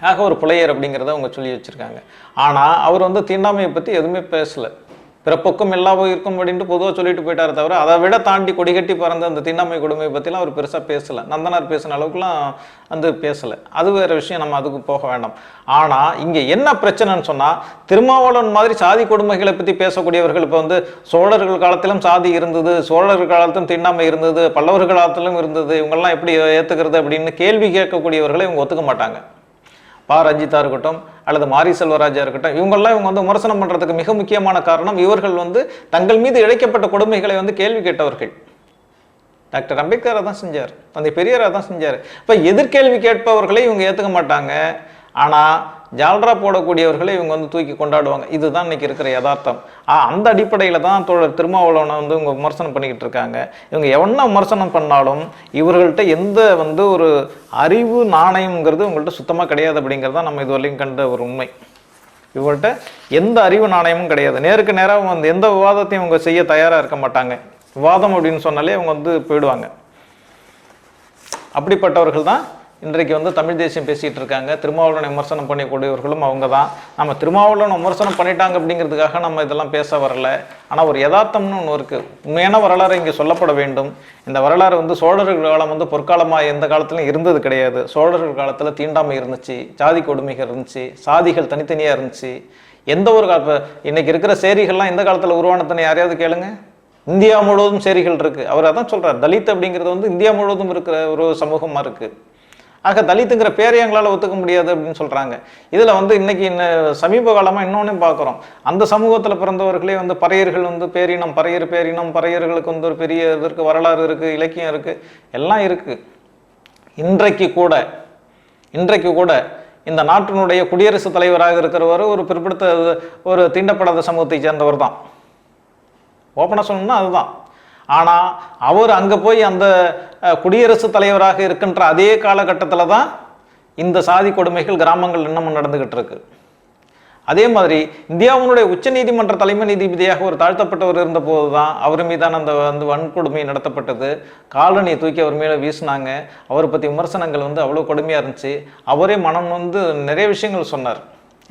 ஆக ஒரு புலையர் அப்படிங்கிறத அவங்க சொல்லி வச்சுருக்காங்க. ஆனால் அவர் வந்து தீண்டாமையை பற்றி எதுவுமே பேசலை. பிறப்புக்கும் எல்லா உயிருக்கும் அப்படின்ட்டு பொதுவாக சொல்லிட்டு போயிட்டாரு தவிர அதை விட தாண்டி கொடிகட்டி பறந்த அந்த தீண்டாமை கொடுமையை பற்றிலாம் அவர் பெருசாக பேசலை. நந்தனார் பேசின அளவுக்குலாம் வந்து பேசலை. அது வேறு விஷயம், நம்ம அதுக்கு போக வேண்டாம். ஆனால் இங்கே என்ன பிரச்சனைன்னு சொன்னால், திருமாவளவன் மாதிரி சாதி கொடுமைகளை பற்றி பேசக்கூடியவர்கள் இப்போ வந்து சோழர்கள் காலத்திலும் சாதி இருந்தது, சோழர்கள் காலத்திலும் தீண்டாமை இருந்தது, பல்லவர்கள் காலத்திலும் இருந்தது, இவங்கெல்லாம் எப்படி ஏற்றுக்கிறது அப்படின்னு கேள்வி கேட்கக்கூடியவர்களை இவங்க ஒத்துக்க மாட்டாங்க. பா ரஞ்சிதா இருக்கட்டும் அல்லது மாரி செல்வராஜா இருக்கட்டும், இவங்கெல்லாம் இவங்க வந்து விமர்சனம் பண்ணுறதுக்கு மிக முக்கியமான காரணம், இவர்கள் வந்து தங்கள் மீது இழைக்கப்பட்ட கொடுமைகளை வந்து கேள்வி கேட்டவர்கள். டாக்டர் அம்பேத்கரை தான் செஞ்சார், தந்தை பெரியாரை தான் செஞ்சார். இப்போ எதிர்கேள்வி கேட்பவர்களை இவங்க ஏற்றுக்க மாட்டாங்க. ஆனால் ஜால்ரா போடக்கூடியவர்களை இவங்க வந்து தூக்கி கொண்டாடுவாங்க. இதுதான் இன்னைக்கு இருக்கிற யதார்த்தம். அந்த அடிப்படையில் தான் தோழர் திருமாவளவனை வந்து இவங்க விமர்சனம் பண்ணிக்கிட்டு இருக்காங்க. இவங்க எவனா விமர்சனம் பண்ணாலும் இவர்கள்ட்ட எந்த வந்து ஒரு அறிவு நாணயம்ங்கிறது இவங்கள்ட்ட சுத்தமாக கிடையாது அப்படிங்கிறத நம்ம இதுவரையும் கண்ட ஒரு உண்மை. இவங்கள்ட்ட எந்த அறிவு நாணயமும் கிடையாது. நேருக்கு நேராக வந்து எந்த விவாதத்தையும் இவங்க செய்ய தயாராக இருக்க மாட்டாங்க. விவாதம் அப்படின்னு சொன்னாலே இவங்க வந்து போயிடுவாங்க. அப்படிப்பட்டவர்கள் தான் இன்றைக்கு வந்து தமிழ் தேசியம் பேசிகிட்டு இருக்காங்க. திருமாவளவனை விமர்சனம் பண்ணக்கூடியவர்களும் அவங்க தான். நம்ம திருமாவளவனை விமர்சனம் பண்ணிட்டாங்க அப்படிங்கிறதுக்காக நம்ம இதெல்லாம் பேச வரல. ஆனால் ஒரு யதார்த்தம்னு ஒன்று இருக்குது. உண்மையான வரலாறு இங்கே சொல்லப்பட வேண்டும். இந்த வரலாறு வந்து சோழர்கள் காலம் வந்து பொற்காலமாக எந்த காலத்துலையும் இருந்தது கிடையாது. சோழர்கள் காலத்தில் தீண்டாமை இருந்துச்சு, சாதி கொடுமைகள் இருந்துச்சு, சாதிகள் தனித்தனியாக இருந்துச்சு. எந்த ஒரு இன்னைக்கு இருக்கிற சேரிகள்லாம் எந்த காலத்தில் உருவானதுன்னு யாரையாவது கேளுங்க. இந்தியா முழுவதும் சேரிகள் இருக்குது. அவர் அதான் சொல்கிறார், தலித் அப்படிங்கிறது வந்து இந்தியா முழுவதும் இருக்கிற ஒரு சமூகமாக இருக்குது. ஆக தலித்துங்கிற பேரை எங்களால் ஒத்துக்க முடியாது அப்படின்னு சொல்கிறாங்க. இதில் வந்து இன்னைக்கு சமீப காலமாக இன்னொன்று பார்க்குறோம். அந்த சமூகத்தில் பிறந்தவர்களே வந்து பறையர்கள் வந்து பேரினம், பேரினம், பறையர்களுக்கு வந்து ஒரு பெரிய இதற்கு வரலாறு இருக்குது, இலக்கியம் இருக்குது, எல்லாம் இருக்குது. இன்றைக்கு கூட இந்த நாட்டினுடைய குடியரசுத் தலைவராக இருக்கிறவர் ஒரு பிற்படுத்த ஒரு தீண்டப்படாத சமூகத்தை சேர்ந்தவர் தான். ஓப்பனாக சொல்லணும்னா அதுதான். ஆனால் அவர் அங்கே போய் அந்த குடியரசுத் தலைவராக இருக்கின்ற அதே காலகட்டத்தில் தான் இந்த சாதி கொடுமைகள் கிராமங்கள் இன்னமும் நடந்துகிட்டு இருக்கு. அதே மாதிரி இந்தியாவினுடைய உச்ச நீதிமன்ற தலைமை நீதிபதியாக ஒரு தாழ்த்தப்பட்டவர் இருந்த போது தான் அவர் மீதான அந்த வன்கொடுமை நடத்தப்பட்டது. காலனியை தூக்கி அவர் மேலே வீசினாங்க. அவரை பற்றி விமர்சனங்கள் வந்து அவ்வளோ கொடுமையாக இருந்துச்சு. அவரே மனம் வந்து நிறைய விஷயங்கள் சொன்னார்.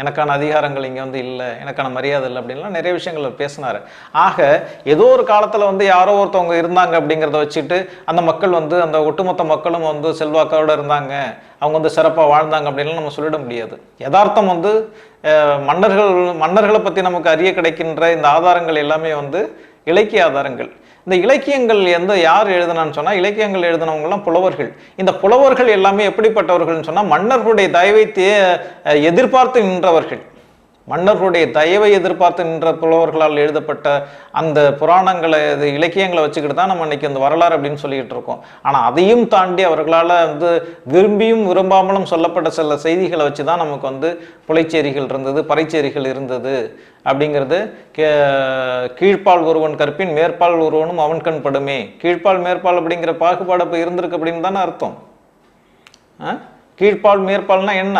எனக்கான அதிகாரங்கள் இங்கே வந்து இல்லை, எனக்கான மரியாதை இல்லை அப்படின்லாம் நிறைய விஷயங்கள் பேசினார். ஆக ஏதோ ஒரு காலத்தில் வந்து யாரோ ஒருத்தவங்க இருந்தாங்க அப்படிங்கிறத வச்சுட்டு அந்த மக்கள் வந்து அந்த ஒட்டுமொத்த மக்களும் வந்து செல்வாக்கோடு இருந்தாங்க, அவங்க வந்து சிறப்பாக வாழ்ந்தாங்க அப்படின்லாம் நம்ம சொல்லிட முடியாது. யதார்த்தம் வந்து மன்னர்களை பற்றி நமக்கு அறிய கிடைக்கின்ற இந்த ஆதாரங்கள் எல்லாமே வந்து இலக்கிய ஆதாரங்கள். இந்த இலக்கியங்கள் யார் எழுதினான்னு சொன்னால், இலக்கியங்கள் எழுதினவங்கலாம் புலவர்கள். இந்த புலவர்கள் எல்லாமே எப்படிப்பட்டவர்கள்னு சொன்னால், மன்னர்களுடைய தயவை எதிர்பார்த்து நின்றவர்கள். மன்னர்களுடைய தயவை எதிர்பார்த்து நின்ற புலவர்களால் எழுதப்பட்ட அந்த புராணங்களை, இலக்கியங்களை வச்சுக்கிட்டு தான் நம்ம இன்னைக்கு அந்த வரலாறு அப்படின்னு சொல்லிக்கிட்டு இருக்கோம். ஆனால் அதையும் தாண்டி அவர்களால் வந்து விரும்பியும் விரும்பாமலும் சொல்லப்பட்ட சில செய்திகளை வச்சு தான் நமக்கு வந்து புலைச்சேரிகள் இருந்தது, பறைச்சேரிகள் இருந்தது அப்படிங்கிறது. கீழ்ப்பால் ஒருவன் கற்பின் மேற்பால் ஒருவனும் அவன் கண் படுமே. கீழ்ப்பால் மேற்பால் அப்படிங்கிற பாகுபாடு இப்போ இருந்திருக்கு அப்படின்னு தானே அர்த்தம். கீழ்ப்பால் மேற்பால்னா என்ன?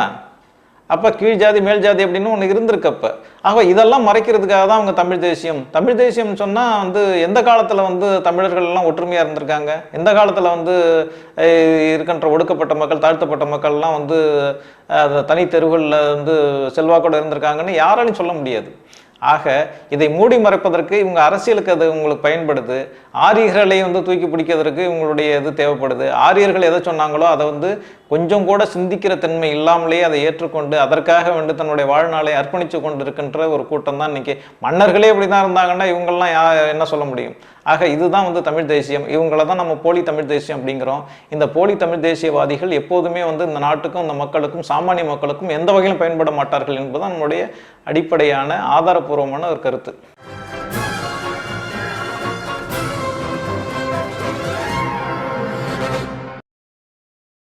அப்போ கீழ் ஜாதி மேல் ஜாதி அப்படின்னு ஒன்று இருந்திருக்கு. அப்போ ஆக இதெல்லாம் மறைக்கிறதுக்காக தான் அவங்க தமிழ் தேசியம்னு சொன்னால் வந்து எந்த காலத்தில் வந்து தமிழர்கள் எல்லாம் ஒற்றுமையாக இருந்திருக்காங்க, எந்த காலத்தில் வந்து இருக்கின்ற ஒடுக்கப்பட்ட மக்கள், தாழ்த்தப்பட்ட மக்கள்லாம் வந்து தனி தெருவுகளில் வந்து செல்வாக்கோடு இருந்திருக்காங்கன்னு யாராலையும் சொல்ல முடியாது. ஆக இதை மூடி மறைப்பதற்கு இவங்க அரசியலுக்கு அது உங்களுக்கு பயன்படுது. ஆரியர்களை வந்து தூக்கி பிடிக்கிறதுக்கு இவங்களுடைய இது தேவைப்படுது. ஆரியர்கள் எதை சொன்னாங்களோ அதை வந்து கொஞ்சம் கூட சிந்திக்கிற தன்மை இல்லாமலே அதை ஏற்றுக்கொண்டு அதற்காக வந்து தன்னுடைய வாழ்நாளை அர்ப்பணித்து கொண்டு இருக்கின்ற ஒரு கூட்டம் தான் இன்னைக்கு. மன்னர்களே இப்படி தான் இருந்தாங்கன்னா இவங்கெல்லாம் என்ன சொல்ல முடியும்? ஆக இதுதான் வந்து தமிழ் தேசியம். இவங்கள தான் நம்ம போலி தமிழ் தேசியம் அப்படிங்கிறோம். இந்த போலி தமிழ் தேசியவாதிகள் எப்போதுமே வந்து இந்த நாட்டுக்கும் இந்த மக்களுக்கும் சாமானிய மக்களுக்கும் எந்த வகையிலும் பயன்பட மாட்டார்கள் என்பதுதான் நம்முடைய அடிப்படையான ஆதாரப்பூர்வமான ஒரு கருத்து.